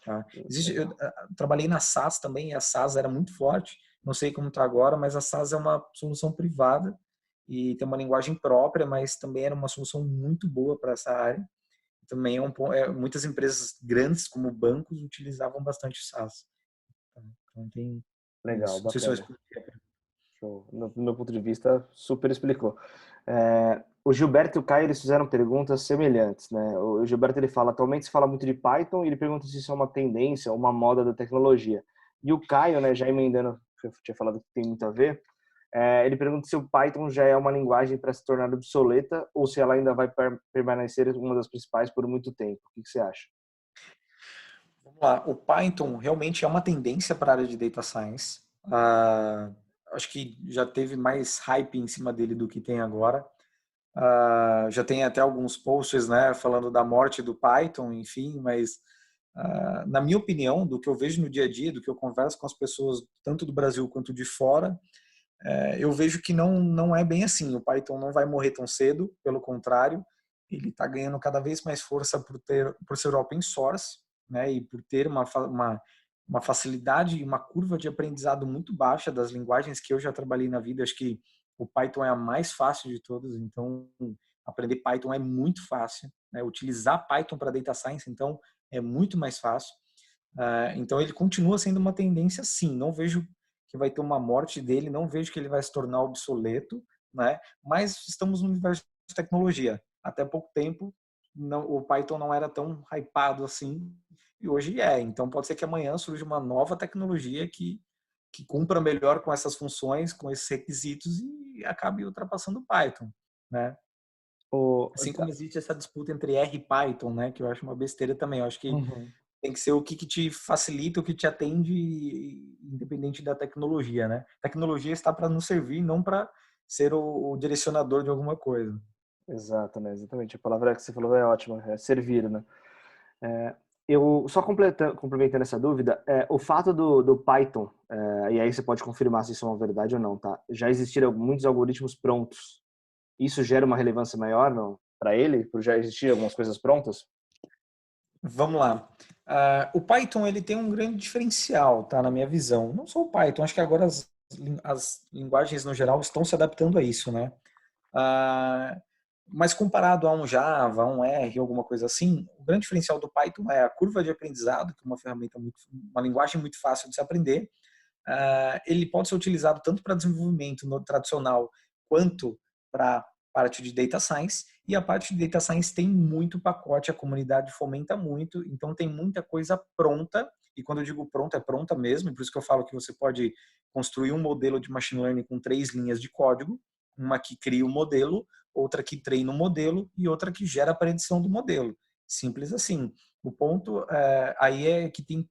Tá? Eu trabalhei na SaaS também, e a SaaS era muito forte, não sei como está agora, mas a SaaS é uma solução privada e tem uma linguagem própria, mas também era uma solução muito boa para essa área. Também muitas empresas grandes, como bancos, utilizavam bastante SaaS. Então tem Legal, isso. Não sei se eu bacana. expliquei. Show. No meu ponto de vista, super explicou. O Gilberto e o Caio, eles fizeram perguntas semelhantes, né? O Gilberto, ele fala, atualmente se fala muito de Python, e ele pergunta se isso é uma tendência, uma moda da tecnologia. E o Caio, né, já emendando, que eu tinha falado que tem muito a ver, ele pergunta se o Python já é uma linguagem para se tornar obsoleta ou se ela ainda vai permanecer uma das principais por muito tempo. O que você acha? Vamos lá. O Python realmente é uma tendência para a área de Data Science. Acho que já teve mais hype em cima dele do que tem agora. Já tem até alguns posts, né, falando da morte do Python, enfim, mas na minha opinião, do que eu vejo no dia a dia, do que eu converso com as pessoas tanto do Brasil quanto de fora, eu vejo que não é bem assim. O Python não vai morrer tão cedo, pelo contrário, ele está ganhando cada vez mais força por ser open source, né, e por ter uma facilidade e uma curva de aprendizado muito baixa das linguagens que eu já trabalhei na vida. Acho que o Python é a mais fácil de todas, então aprender Python é muito fácil, né? Utilizar Python para data science, então, é muito mais fácil. Então ele continua sendo uma tendência, sim. Não vejo que vai ter uma morte dele, não vejo que ele vai se tornar obsoleto, né? Mas estamos no universo de tecnologia. Até pouco tempo, o Python não era tão hypado assim, e hoje é. Então pode ser que amanhã surja uma nova tecnologia que cumpra melhor com essas funções, com esses requisitos e acabe ultrapassando o Python, né? O... Assim como existe essa disputa entre R e Python, né? Que eu acho uma besteira também. Eu acho que Uhum. tem que ser o que te facilita, o que te atende, independente da tecnologia, né? A tecnologia está para nos servir, não para ser o direcionador de alguma coisa. Exato, né? Exatamente. A palavra que você falou é ótima, é servir, né? Eu só complementando essa dúvida, o fato do Python, e aí você pode confirmar se isso é uma verdade ou não, tá? Já existiram muitos algoritmos prontos. Isso gera uma relevância maior para ele, por já existir algumas coisas prontas? Vamos lá. O Python ele tem um grande diferencial, tá? Na minha visão. Não só o Python, acho que agora as linguagens no geral estão se adaptando a isso, né? Ah, mas comparado a um Java, a um R, alguma coisa assim, o grande diferencial do Python é a curva de aprendizado, que é uma ferramenta uma linguagem muito fácil de se aprender. Ele pode ser utilizado tanto para desenvolvimento no tradicional quanto para parte de data science, e a parte de data science tem muito pacote, a comunidade fomenta muito, então tem muita coisa pronta, e quando eu digo pronta, é pronta mesmo, por isso que eu falo que você pode construir um modelo de machine learning com 3 linhas de código, uma que cria o modelo, outra que treina o modelo e outra que gera a predição do modelo. Simples assim. O ponto aí é que tem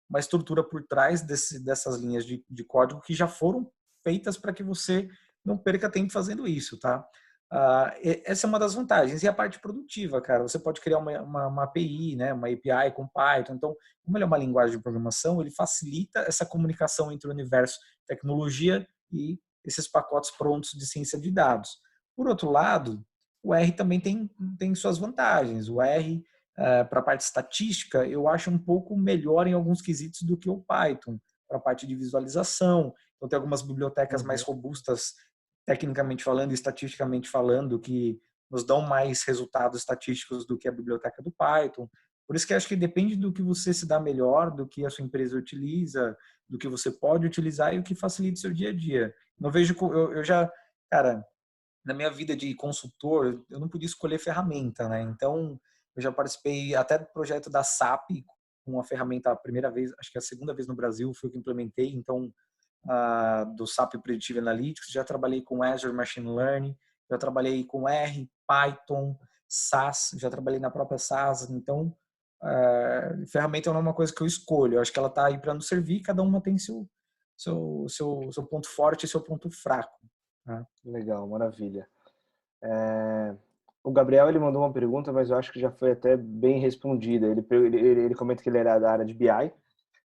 uma estrutura por trás dessas linhas de código que já foram feitas para que você não perca tempo fazendo isso, tá? Essa é uma das vantagens. E a parte produtiva, cara, você pode criar uma API, né, uma API com Python. Então, como ele é uma linguagem de programação, ele facilita essa comunicação entre o universo tecnologia e esses pacotes prontos de ciência de dados. Por outro lado, o R também tem suas vantagens. O R, para a parte estatística, eu acho um pouco melhor em alguns quesitos do que o Python, para a parte de visualização. Então, tem algumas bibliotecas mais Uhum. robustas, tecnicamente falando e estatisticamente falando, que nos dão mais resultados estatísticos do que a biblioteca do Python. Por isso que eu acho que depende do que você se dá melhor, do que a sua empresa utiliza, do que você pode utilizar e o que facilita o seu dia a dia. Não vejo, eu já, cara, na minha vida de consultor, eu não podia escolher ferramenta, né? Então, eu já participei até do projeto da SAP, com uma ferramenta a primeira vez, acho que a segunda vez no Brasil foi que eu implementei, então, do SAP Predictive Analytics, já trabalhei com Azure Machine Learning, já trabalhei com R, Python, SAS, já trabalhei na própria SAS, então, ferramenta não é uma coisa que eu escolho, eu acho que ela está aí para nos servir, cada uma tem seu ponto forte e seu ponto fraco. Tá? Legal, maravilha. O Gabriel, ele mandou uma pergunta, mas eu acho que já foi até bem respondida. Ele comenta que ele era da área de BI,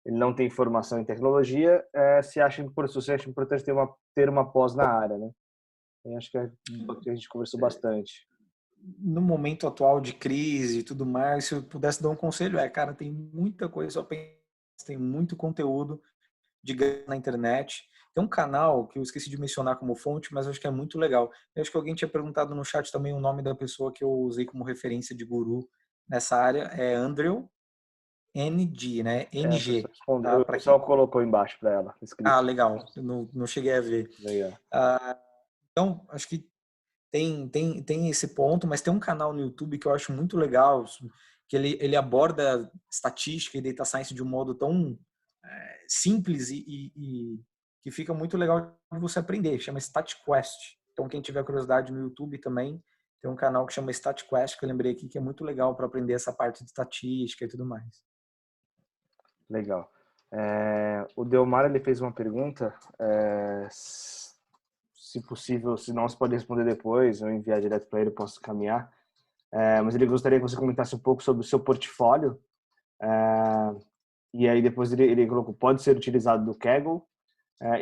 ele não tem formação em tecnologia, se acha importante ter uma pós na área, né? Eu acho que a gente conversou bastante. No momento atual de crise e tudo mais, se eu pudesse dar um conselho, cara, tem muita coisa, só tem muito conteúdo de graça na internet. Tem um canal que eu esqueci de mencionar como fonte, mas acho que é muito legal. Eu acho que alguém tinha perguntado no chat também o nome da pessoa que eu usei como referência de guru nessa área, é Andrew NG, né? NG, tá? O Para quem... pessoal colocou embaixo para ela, Ah, escrito. legal. Eu não cheguei a ver. Legal. Então, acho que tem esse ponto, mas tem um canal no YouTube que eu acho muito legal, que ele aborda estatística e data science de um modo tão simples e que fica muito legal de você aprender, chama StatQuest. Então, quem tiver curiosidade no YouTube também, tem um canal que chama StatQuest, que eu lembrei aqui, que é muito legal para aprender essa parte de estatística e tudo mais. Legal. O Delmar, ele fez uma pergunta, se possível, se não, você pode responder depois, ou enviar direto para ele, eu posso caminhar. Mas ele gostaria que você comentasse um pouco sobre o seu portfólio, e aí depois ele colocou, pode ser utilizado do Kaggle,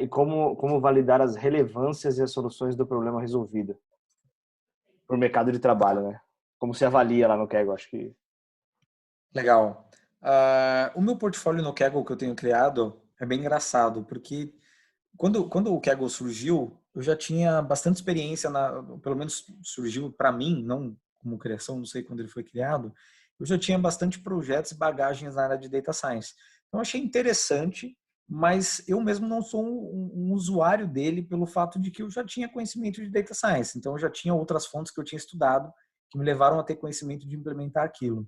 e como validar as relevâncias e as soluções do problema resolvido para o mercado de trabalho, né? Como se avalia lá no Kaggle, acho que... Legal. O meu portfólio no Kaggle que eu tenho criado é bem engraçado, porque quando o Kaggle surgiu, eu já tinha bastante experiência, pelo menos surgiu para mim, não como criação, não sei quando ele foi criado, eu já tinha bastante projetos e bagagens na área de Data Science. Então, eu achei interessante, mas eu mesmo não sou um usuário dele pelo fato de que eu já tinha conhecimento de Data Science. Então, eu já tinha outras fontes que eu tinha estudado que me levaram a ter conhecimento de implementar aquilo.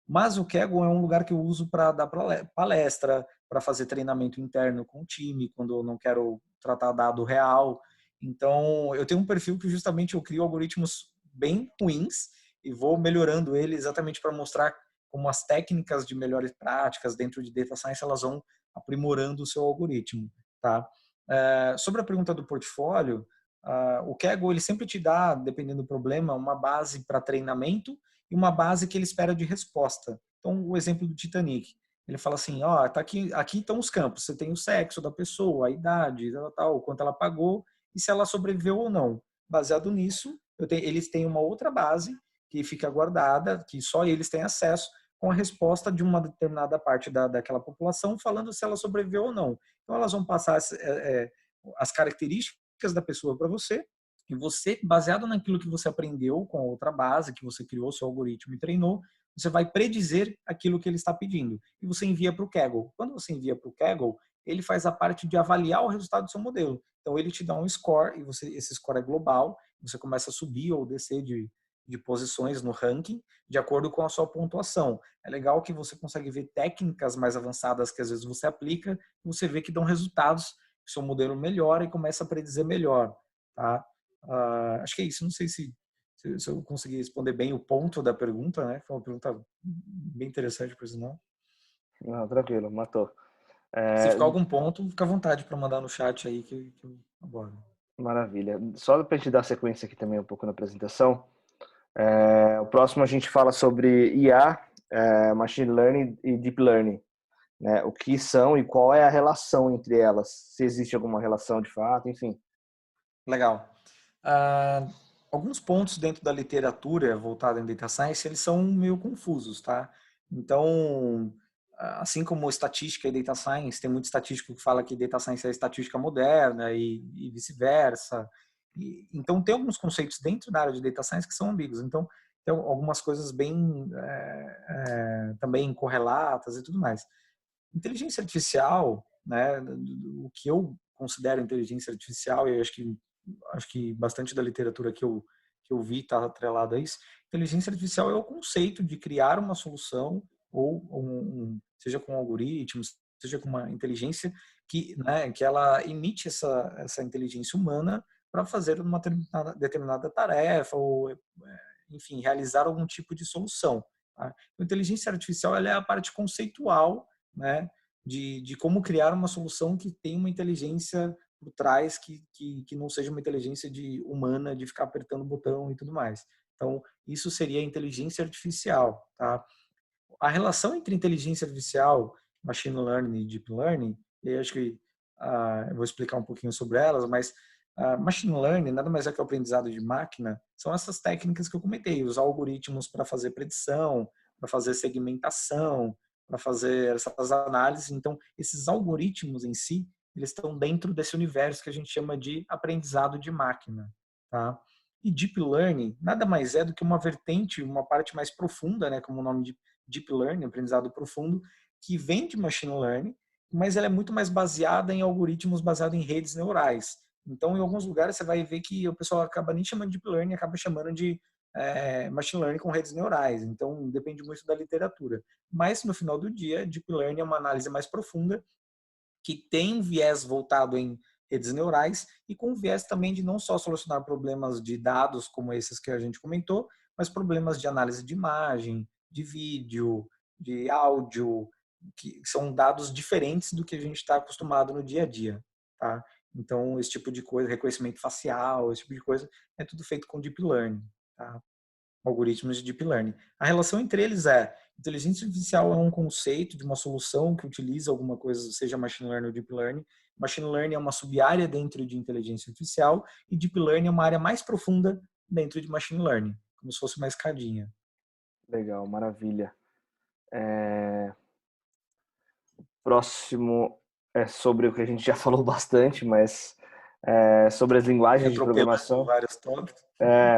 Mas o Kaggle é um lugar que eu uso para dar palestra, para fazer treinamento interno com o time, quando eu não quero tratar dado real. Então, eu tenho um perfil que justamente eu crio algoritmos bem ruins e vou melhorando ele exatamente para mostrar como as técnicas de melhores práticas dentro de Data Science elas vão aprimorando o seu algoritmo. Tá? Sobre a pergunta do portfólio, o Kaggle ele sempre te dá, dependendo do problema, uma base para treinamento e uma base que ele espera de resposta. Então, o exemplo do Titanic. Ele fala assim, tá aqui estão os campos, você tem o sexo da pessoa, a idade, tal, quanto ela pagou e se ela sobreviveu ou não. Baseado nisso, eles têm uma outra base que fica guardada, que só eles têm acesso, com a resposta de uma determinada parte daquela população, falando se ela sobreviveu ou não. Então, elas vão passar as características da pessoa para você, e você, baseado naquilo que você aprendeu com a outra base, que você criou seu algoritmo e treinou, você vai predizer aquilo que ele está pedindo. E você envia para o Kaggle. Quando você envia para o Kaggle, ele faz a parte de avaliar o resultado do seu modelo. Então, ele te dá um score, e esse score é global, você começa a subir ou descer de posições no ranking, de acordo com a sua pontuação. É legal que você consegue ver técnicas mais avançadas que às vezes você aplica, e você vê que dão resultados, que seu modelo melhora e começa a predizer melhor. Tá? Acho que é isso. Não sei se eu consegui responder bem o ponto da pergunta, né? Foi uma pergunta bem interessante, por sinal. Não, tranquilo, matou. Se ficar algum ponto, fica à vontade para mandar no chat aí que eu abordo. Maravilha. Só para a gente dar sequência aqui também um pouco na apresentação, o próximo a gente fala sobre IA, Machine Learning e Deep Learning. Né? O que são e qual é a relação entre elas, se existe alguma relação de fato, enfim. Legal. Alguns pontos dentro da literatura voltada em Data Science, eles são meio confusos, tá? Então, assim como estatística e Data Science, tem muito estatístico que fala que Data Science é estatística moderna e vice-versa. Então, tem alguns conceitos dentro da área de Data Science que são ambíguos. Então, tem algumas coisas bem também correlatas e tudo mais. Inteligência artificial, né, o que eu considero inteligência artificial, e eu acho que bastante da literatura que eu vi está atrelado a isso. Inteligência artificial é o conceito de criar uma solução, ou seja com algoritmos, seja com uma inteligência que ela emite essa inteligência humana para fazer uma determinada tarefa, ou, enfim, realizar algum tipo de solução. Tá? A inteligência artificial ela é a parte conceitual, né, de como criar uma solução que tem uma inteligência por trás que não seja uma inteligência humana de ficar apertando o botão e tudo mais. Então, isso seria a inteligência artificial. Tá? A relação entre inteligência artificial, machine learning e deep learning, eu acho que eu vou explicar um pouquinho sobre elas, mas machine learning nada mais é que o aprendizado de máquina, são essas técnicas que eu comentei, usar algoritmos para fazer predição, para fazer segmentação, para fazer essas análises. Então, esses algoritmos em si, eles estão dentro desse universo que a gente chama de aprendizado de máquina. Tá? E deep learning nada mais é do que uma vertente, uma parte mais profunda, né, como o nome de deep learning, aprendizado profundo, que vem de machine learning, mas ela é muito mais baseada em algoritmos baseados em redes neurais. Então, em alguns lugares você vai ver que o pessoal acaba nem chamando de deep learning, acaba chamando de machine learning com redes neurais. Então, depende muito da literatura. Mas, no final do dia, deep learning é uma análise mais profunda que tem um viés voltado em redes neurais e com viés também de não só solucionar problemas de dados como esses que a gente comentou, mas problemas de análise de imagem, de vídeo, de áudio, que são dados diferentes do que a gente está acostumado no dia a dia. Tá? Então, esse tipo de coisa, reconhecimento facial, esse tipo de coisa, é tudo feito com Deep Learning. Tá? Algoritmos de Deep Learning. A relação entre eles é: inteligência artificial é um conceito de uma solução que utiliza alguma coisa, seja Machine Learning ou Deep Learning. Machine Learning é uma sub-área dentro de inteligência artificial e Deep Learning é uma área mais profunda dentro de Machine Learning, como se fosse uma escadinha. Legal, maravilha. Próximo é sobre o que a gente já falou bastante, mas sobre as E linguagens de atropelando programação. vários tópicos.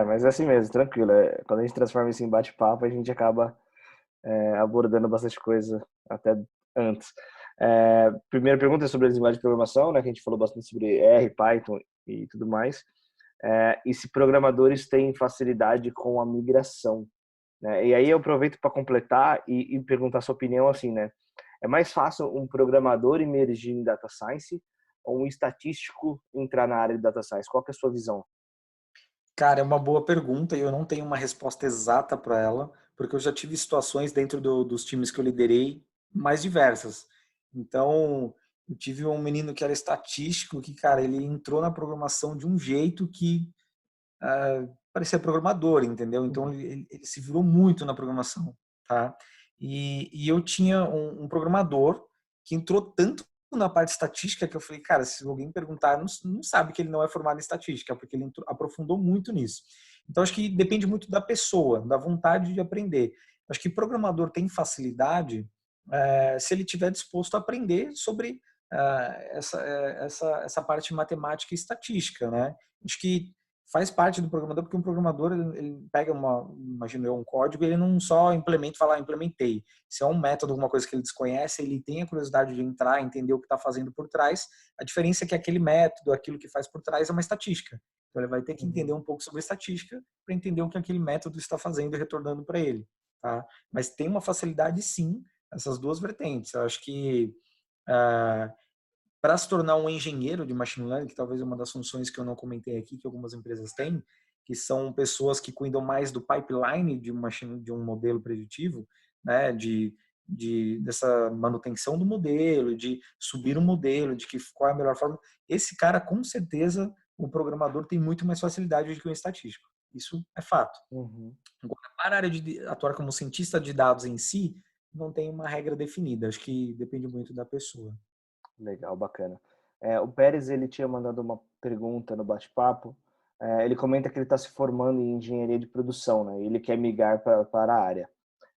Mas é assim mesmo, tranquilo. Quando a gente transforma isso em bate-papo, a gente acaba abordando bastante coisa até antes. Primeira pergunta é sobre as linguagens de programação, né? Que a gente falou bastante sobre R, Python e tudo mais. E se programadores têm facilidade com a migração, né? E aí eu aproveito para completar e perguntar a sua opinião assim, né? É mais fácil um programador emergir em data science ou um estatístico entrar na área de data science? Qual que é a sua visão? Cara, é uma boa pergunta e eu não tenho uma resposta exata para ela, porque eu já tive situações dentro dos times que eu liderei mais diversas. Então, eu tive um menino que era estatístico, que, cara, ele entrou na programação de um jeito que parecia programador, entendeu? Então, ele se virou muito na programação, tá? E eu tinha um programador que entrou tanto na parte estatística que eu falei, cara, se alguém perguntar, não sabe que ele não é formado em estatística, porque ele aprofundou muito nisso. Então, acho que depende muito da pessoa, da vontade de aprender. Acho que programador tem facilidade se ele estiver disposto a aprender sobre essa parte matemática e estatística, né? Acho que faz parte do programador, porque um programador ele pega imagino eu, um código e ele não só implementa e fala, implementei. Se é um método, alguma coisa que ele desconhece, ele tem a curiosidade de entrar, entender o que está fazendo por trás. A diferença é que aquele método, aquilo que faz por trás é uma estatística. Então ele vai ter que entender um pouco sobre estatística para entender o que aquele método está fazendo e retornando para ele. Tá? Mas tem uma facilidade sim, essas duas vertentes. Eu acho que para se tornar um engenheiro de machine learning, que talvez é uma das funções que eu não comentei aqui, que algumas empresas têm, que são pessoas que cuidam mais do pipeline de um modelo preditivo, né, dessa manutenção do modelo, de subir o modelo, de qual é a melhor forma. Esse cara, com certeza, o programador tem muito mais facilidade do que o estatístico. Isso é fato. Uhum. Agora, para a área de atuar como cientista de dados em si, não tem uma regra definida. Acho que depende muito da pessoa. Legal, bacana. O Pérez, ele tinha mandado uma pergunta no bate-papo. Ele comenta que ele está se formando em engenharia de produção, né? E ele quer migrar para a área.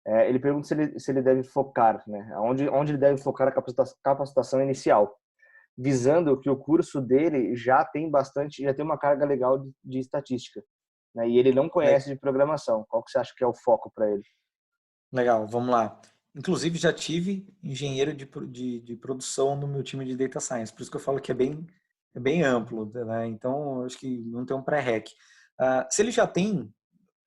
Ele pergunta se ele deve focar, né? Onde ele deve focar a capacitação inicial, visando que o curso dele já tem uma carga legal de estatística. né? E ele não conhece de programação. Qual que você acha que é o foco para ele? Legal, vamos lá. Inclusive, já tive engenheiro de produção no meu time de Data Science, por isso que eu falo que é bem amplo, né? Então, acho que não tem um pré-req. Se ele já tem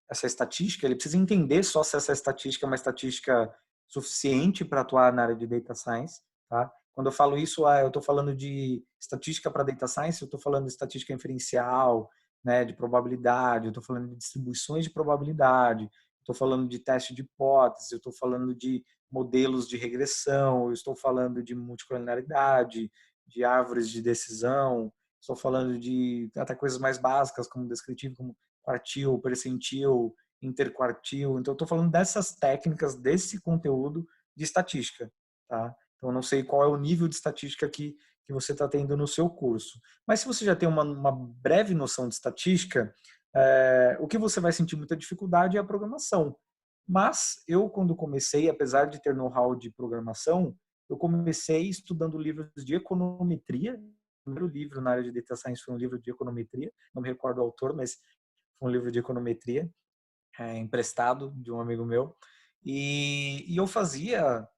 essa estatística, ele precisa entender só se essa estatística é uma estatística suficiente para atuar na área de Data Science, tá? Quando eu falo isso, eu estou falando de estatística para Data Science, eu estou falando de estatística inferencial, né, de probabilidade, eu estou falando de distribuições de probabilidade, estou falando de teste de hipótese, eu estou falando de modelos de regressão, eu estou falando de multicolinaridade, de árvores de decisão, estou falando de até coisas mais básicas como descritivo, como quartil, percentil, interquartil. Então, eu estou falando dessas técnicas, desse conteúdo de estatística, tá? Então, eu não sei qual é o nível de estatística que você está tendo no seu curso. Mas se você já tem uma breve noção de estatística, o que você vai sentir muita dificuldade é a programação. Mas eu, quando comecei, apesar de ter know-how de programação, eu comecei estudando livros de econometria. O primeiro livro na área de data science foi um livro de econometria, não me recordo o autor, mas foi um livro de econometria emprestado de um amigo meu. E eu fazia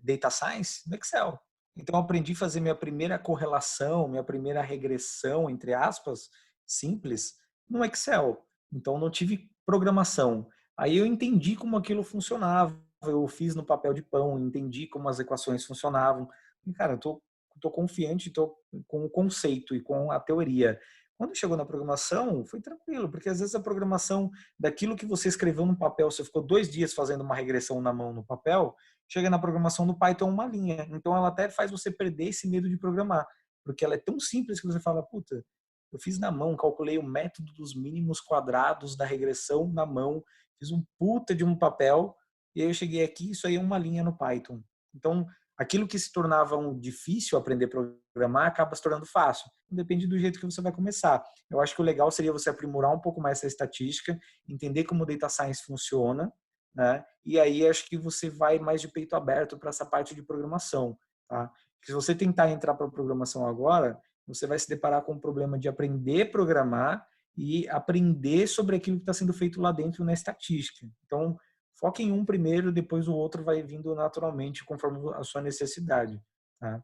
data science no Excel. Então, eu aprendi a fazer minha primeira correlação, minha primeira regressão, entre aspas, simples, no Excel. Então, não tive programação. Aí eu entendi como aquilo funcionava. Eu fiz no papel de pão, entendi como as equações funcionavam. E, cara, eu tô confiante, tô com o conceito e com a teoria. Quando chegou na programação, foi tranquilo, porque às vezes a programação daquilo que você escreveu no papel, você ficou 2 dias fazendo uma regressão na mão no papel, chega na programação no Python uma linha. Então ela até faz você perder esse medo de programar, porque ela é tão simples que você fala, puta, eu fiz na mão, calculei o método dos mínimos quadrados da regressão na mão, fiz um puta de um papel, e aí eu cheguei aqui, isso aí é uma linha no Python. Então, aquilo que se tornava difícil aprender a programar acaba se tornando fácil. Depende do jeito que você vai começar. Eu acho que o legal seria você aprimorar um pouco mais essa estatística, entender como o data science funciona, né? E aí acho que você vai mais de peito aberto para essa parte de programação, tá? Porque se você tentar entrar para a programação agora, você vai se deparar com o problema de aprender a programar e aprender sobre aquilo que está sendo feito lá dentro na estatística. Então, foque em um primeiro, depois o outro vai vindo naturalmente conforme a sua necessidade, tá?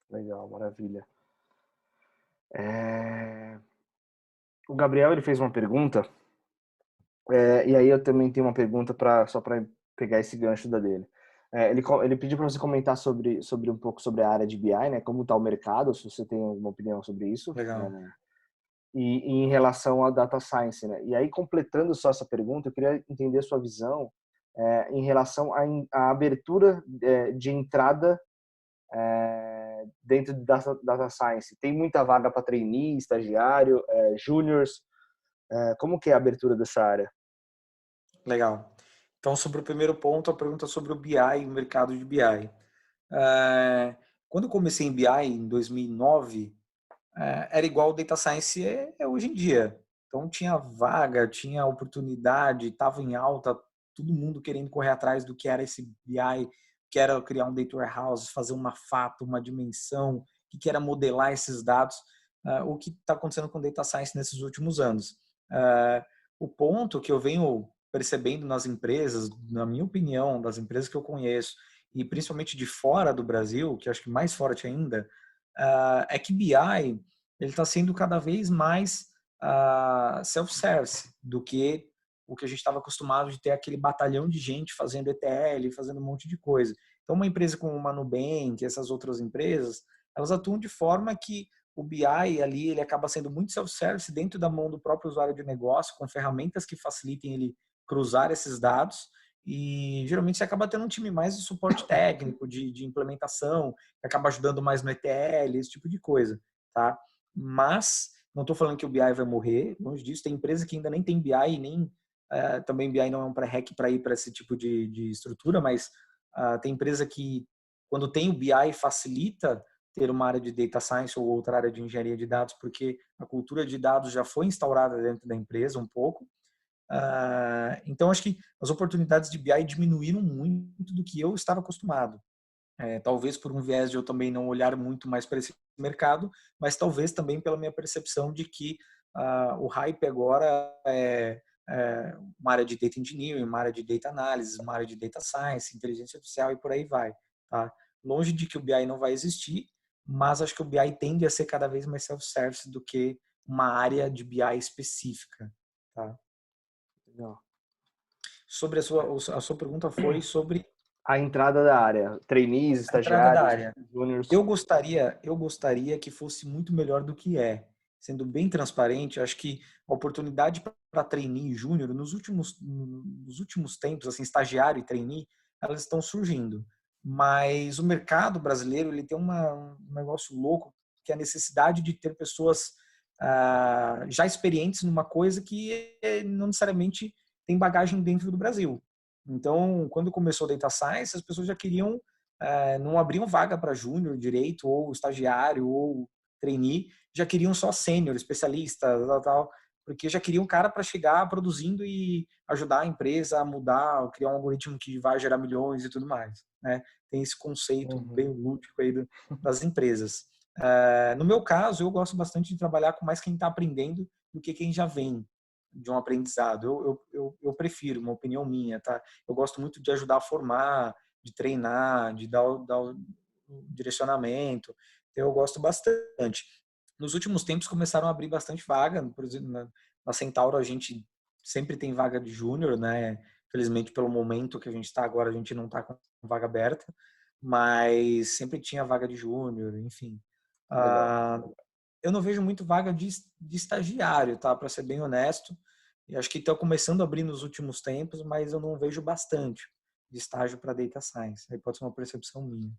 Legal, maravilha. É... O Gabriel ele fez uma pergunta, e aí eu também tenho uma pergunta só para pegar esse gancho da dele. Ele pediu para você comentar sobre um pouco sobre a área de BI, né? Como está o mercado, se você tem alguma opinião sobre isso. Legal. E em relação à data science, né? E aí, completando só essa pergunta, eu queria entender a sua visão em relação à abertura de entrada dentro da data science. Tem muita vaga para trainee, estagiário, júniors. Como que é a abertura dessa área? Legal. Então, sobre o primeiro ponto, a pergunta sobre o BI, o mercado de BI. É, quando eu comecei em BI, em 2009, era igual o Data Science é hoje em dia. Então, tinha vaga, tinha oportunidade, estava em alta, todo mundo querendo correr atrás do que era esse BI, que era criar um Data Warehouse, fazer uma fato, uma dimensão, o que era modelar esses dados, o que está acontecendo com o Data Science nesses últimos anos. O ponto que eu venho percebendo nas empresas, na minha opinião, das empresas que eu conheço, e principalmente de fora do Brasil, que acho que mais forte ainda, é que BI ele está sendo cada vez mais self-service do que o que a gente estava acostumado de ter aquele batalhão de gente fazendo ETL, fazendo um monte de coisa. Então, uma empresa como uma Nubank, essas outras empresas, elas atuam de forma que o BI ali ele acaba sendo muito self-service dentro da mão do próprio usuário de negócio, com ferramentas que facilitem ele cruzar esses dados e geralmente você acaba tendo um time mais de suporte técnico, de implementação, que acaba ajudando mais no ETL, esse tipo de coisa, tá? Mas não estou falando que o BI vai morrer, longe disso, tem empresa que ainda nem tem BI, nem também BI não é um pré-req para ir para esse tipo de estrutura, mas tem empresa que quando tem o BI facilita ter uma área de data science ou outra área de engenharia de dados, porque a cultura de dados já foi instaurada dentro da empresa um pouco. Então, acho que as oportunidades de BI diminuíram muito do que eu estava acostumado. Talvez por um viés de eu também não olhar muito mais para esse mercado, mas talvez também pela minha percepção de que o hype agora é uma área de data engineering, uma área de data analysis, uma área de data science, inteligência artificial e por aí vai, tá? Longe de que o BI não vai existir, mas acho que o BI tende a ser cada vez mais self-service do que uma área de BI específica, tá? Legal. Sobre a sua pergunta foi sobre A entrada da área, trainees, a entrada da estagiários, área. júniors. Eu gostaria que fosse muito melhor do que é. Sendo bem transparente, acho que a oportunidade para trainee e júnior nos últimos tempos, assim, estagiário e trainee, elas estão surgindo. Mas o mercado brasileiro ele tem um negócio louco, que é a necessidade de ter pessoas já experientes numa coisa que não necessariamente tem bagagem dentro do Brasil. Então, quando começou o Data Science, as pessoas já queriam não abriam vaga para júnior direito, ou estagiário, ou trainee, já queriam só sênior, especialista, tal, porque já queriam um cara para chegar produzindo e ajudar a empresa a mudar, criar um algoritmo que vai gerar milhões e tudo mais. Né? Tem esse conceito bem Uhum. lúdico aí das empresas. No meu caso, eu gosto bastante de trabalhar com mais quem está aprendendo do que quem já vem de um aprendizado. Eu prefiro, uma opinião minha, tá? Eu gosto muito de ajudar a formar, de treinar, de dar o direcionamento. Então, eu gosto bastante. Nos últimos tempos começaram a abrir bastante vaga, por exemplo, na Centauro a gente sempre tem vaga de júnior, né? Felizmente pelo momento que a gente está agora, a gente não está com vaga aberta, mas sempre tinha vaga de júnior, enfim. Legal. Ah, eu não vejo muito vaga de estagiário, tá? Para ser bem honesto. E acho que estão começando a abrir nos últimos tempos, mas eu não vejo bastante de estágio para data science. Aí pode ser uma percepção minha.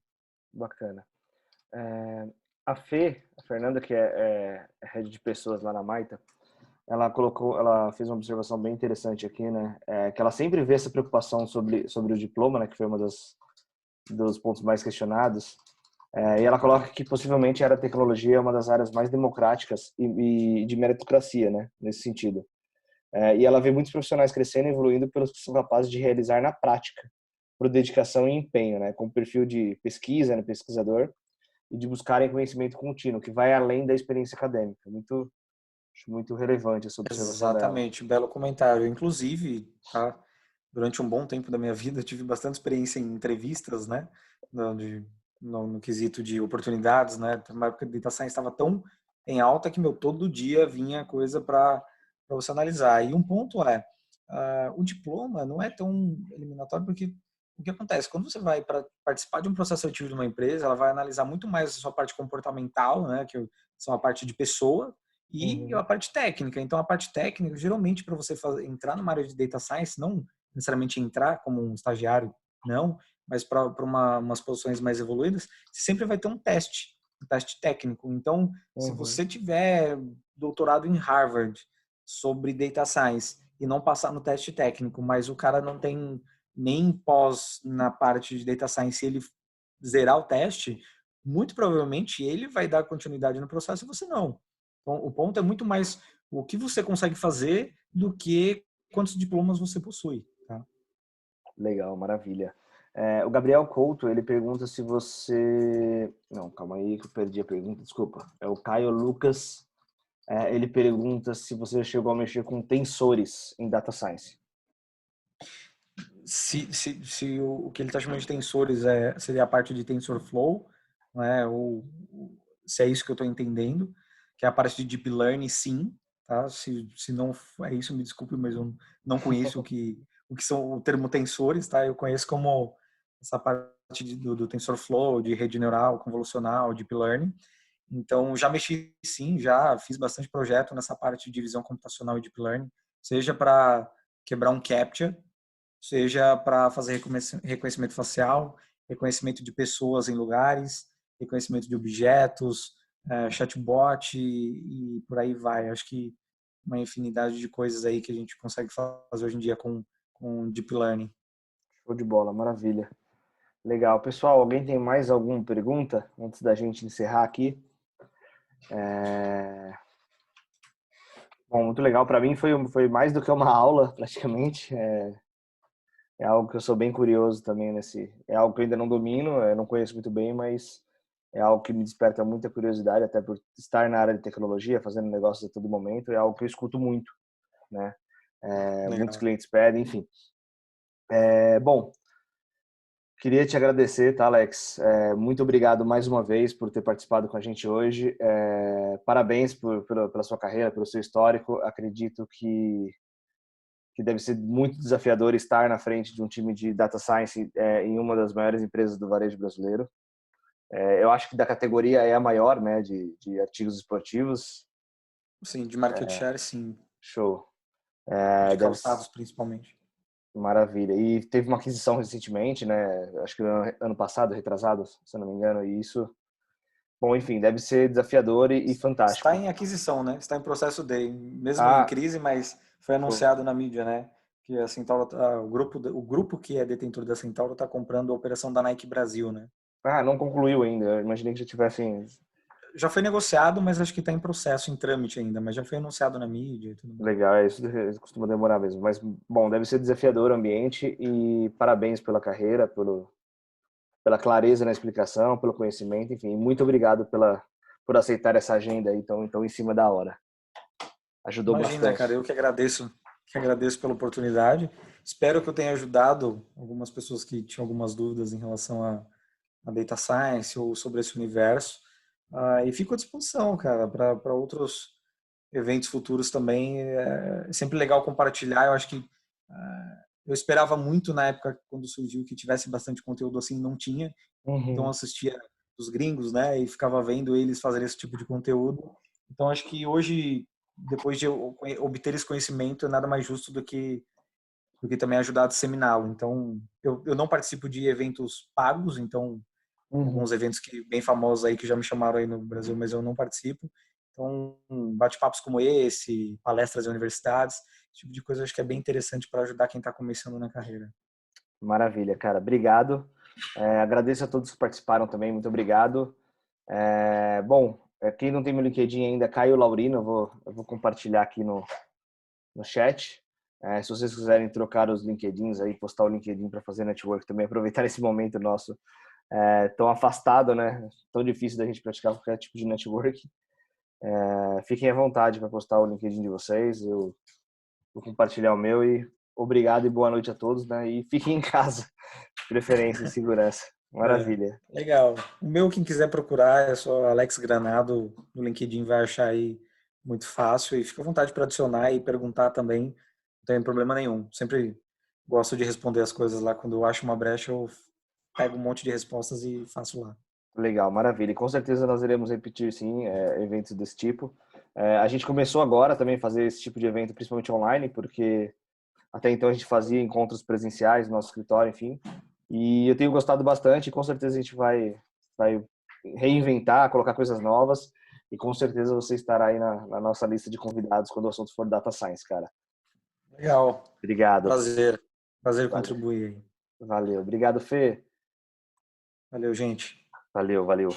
Bacana. É, a Fernanda, que é head de pessoas lá na Maita, ela fez uma observação bem interessante aqui, né? Que ela sempre vê essa preocupação sobre o diploma, né? Que foi dos pontos mais questionados. E ela coloca que possivelmente a área de tecnologia é uma das áreas mais democráticas e de meritocracia, né? Nesse sentido. E ela vê muitos profissionais crescendo e evoluindo pelos que são capazes de realizar na prática, por dedicação e empenho, né? Com perfil de pesquisa, né? Pesquisador, e de buscarem conhecimento contínuo, que vai além da experiência acadêmica. Acho muito relevante essa observação dela. Exatamente, belo comentário. Inclusive, tá, durante um bom tempo da minha vida, eu tive bastante experiência em entrevistas, né, no quesito de oportunidades, né. Uma época de data science estava tão em alta que todo dia vinha coisa para você analisar. E um ponto é, o diploma não é tão eliminatório porque o que acontece? Quando você vai para participar de um processo seletivo de uma empresa, ela vai analisar muito mais a sua parte comportamental, né, que são a parte de pessoa, e a Uhum, parte técnica. Então, a parte técnica, geralmente, para você entrar numa área de data science, não necessariamente entrar como um estagiário, não, mas para umas posições mais evoluídas, você sempre vai ter um teste técnico. Então, se uhum, você tiver doutorado em Harvard sobre data science e não passar no teste técnico, mas o cara não tem nem pós na parte de data science e ele zerar o teste, muito provavelmente ele vai dar continuidade no processo e você não. Então, o ponto é muito mais o que você consegue fazer do que quantos diplomas você possui. Tá? legal, maravilha. O Gabriel Couto, ele pergunta se você... Não, calma aí que eu perdi a pergunta, desculpa. É o Caio Lucas. Ele pergunta se você já chegou a mexer com tensores em data science. Se o que ele está chamando de tensores seria a parte de TensorFlow, né? Ou se é isso que eu estou entendendo, que é a parte de Deep Learning, sim. Tá? Se não é isso, me desculpe, mas eu não conheço o que são o termo tensores, tá? Eu conheço como essa parte do TensorFlow, de rede neural, convolucional, Deep Learning. Então, já mexi sim, já fiz bastante projeto nessa parte de visão computacional e Deep Learning, seja para quebrar um CAPTCHA, seja para fazer reconhecimento facial, reconhecimento de pessoas em lugares, reconhecimento de objetos, chatbot e por aí vai. Acho que uma infinidade de coisas aí que a gente consegue fazer hoje em dia com Deep Learning. Show de bola, maravilha. Legal. Pessoal, alguém tem mais alguma pergunta antes da gente encerrar aqui? É... Bom, muito legal. Para mim foi mais do que uma aula, praticamente. É algo que eu sou bem curioso também nesse. É algo que eu ainda não domino, eu não conheço muito bem, mas é algo que me desperta muita curiosidade, até por estar na área de tecnologia, fazendo negócios a todo momento, é algo que eu escuto muito, né? Muitos Legal. clientes pedem, enfim. Bom, queria te agradecer, tá, Alex? Muito obrigado mais uma vez por ter participado com a gente hoje. Parabéns pela sua carreira, pelo seu histórico. Acredito que deve ser muito desafiador estar na frente de um time de data science em uma das maiores empresas do varejo brasileiro. Eu acho que da categoria é a maior, né, de artigos esportivos. Sim, de market share, sim. Show. De Deve calçados, principalmente. Maravilha. E teve uma aquisição recentemente, né? Acho que ano passado, retrasado, se eu não me engano. E isso, bom, enfim, deve ser desafiador e Está fantástico. em aquisição, né? Está em processo de, mesmo em Ah, crise, mas foi show. anunciado na mídia, né? Que a Centauro, o grupo que é detentor da Centauro está comprando a operação da Nike Brasil, né? Não concluiu ainda. Eu imaginei que já tivessem. Já foi negociado, mas acho que está em processo, em trâmite ainda, mas já foi anunciado na mídia e tudo mais. Legal, isso costuma demorar mesmo. Mas, bom, deve ser desafiador o ambiente e parabéns pela carreira, pela clareza na explicação, pelo conhecimento, enfim. Muito obrigado por aceitar essa agenda aí tão em cima da hora. Ajudou Imagina, bastante. cara, eu que agradeço pela oportunidade. Espero que eu tenha ajudado algumas pessoas que tinham algumas dúvidas em relação a data science ou sobre esse universo. E fico à disposição, cara, para outros eventos futuros também. É sempre legal compartilhar. Eu acho que eu esperava muito na época quando surgiu que tivesse bastante conteúdo assim, não tinha. Então eu Uhum. assistia os gringos, né, e ficava vendo eles fazerem esse tipo de conteúdo. Então acho que hoje, depois de eu obter esse conhecimento, é nada mais justo do que também ajudar a disseminá-lo. Então eu não participo de eventos pagos, então Uhum. alguns eventos que bem famosos aí que já me chamaram aí no Brasil, mas eu não participo. Então, bate-papos como esse, palestras em universidades, esse tipo de coisa eu acho que é bem interessante para ajudar quem está começando na carreira. Maravilha, cara. Obrigado. Agradeço a todos que participaram também. Muito obrigado. Bom, quem não tem meu LinkedIn ainda, Caio Laurino, eu vou compartilhar aqui no chat. Se vocês quiserem trocar os LinkedIns aí, postar o LinkedIn para fazer network também, aproveitar esse momento nosso tão afastado, né? Tão difícil da gente praticar qualquer tipo de network. Fiquem à vontade para postar o LinkedIn de vocês. Eu vou compartilhar o meu e obrigado e boa noite a todos, né? E fiquem em casa, de preferência, em segurança. É, Maravilha. legal. O meu, quem quiser procurar, é só Alex Granado no LinkedIn, vai achar aí muito fácil. E fica à vontade para adicionar e perguntar também, não tem problema nenhum. Sempre gosto de responder as coisas lá. Quando eu acho uma brecha, eu pego um monte de respostas e faço lá. Legal, maravilha. E com certeza nós iremos repetir, sim, eventos desse tipo. A gente começou agora também a fazer esse tipo de evento, principalmente online, porque até então a gente fazia encontros presenciais no nosso escritório, enfim. E eu tenho gostado bastante e com certeza a gente vai reinventar, colocar coisas novas. E com certeza você estará aí na nossa lista de convidados quando o assunto for Data Science, cara. Legal. Obrigado. Prazer. Prazer Valeu. contribuir aí. Valeu. Obrigado, Fê. Valeu, gente. Valeu.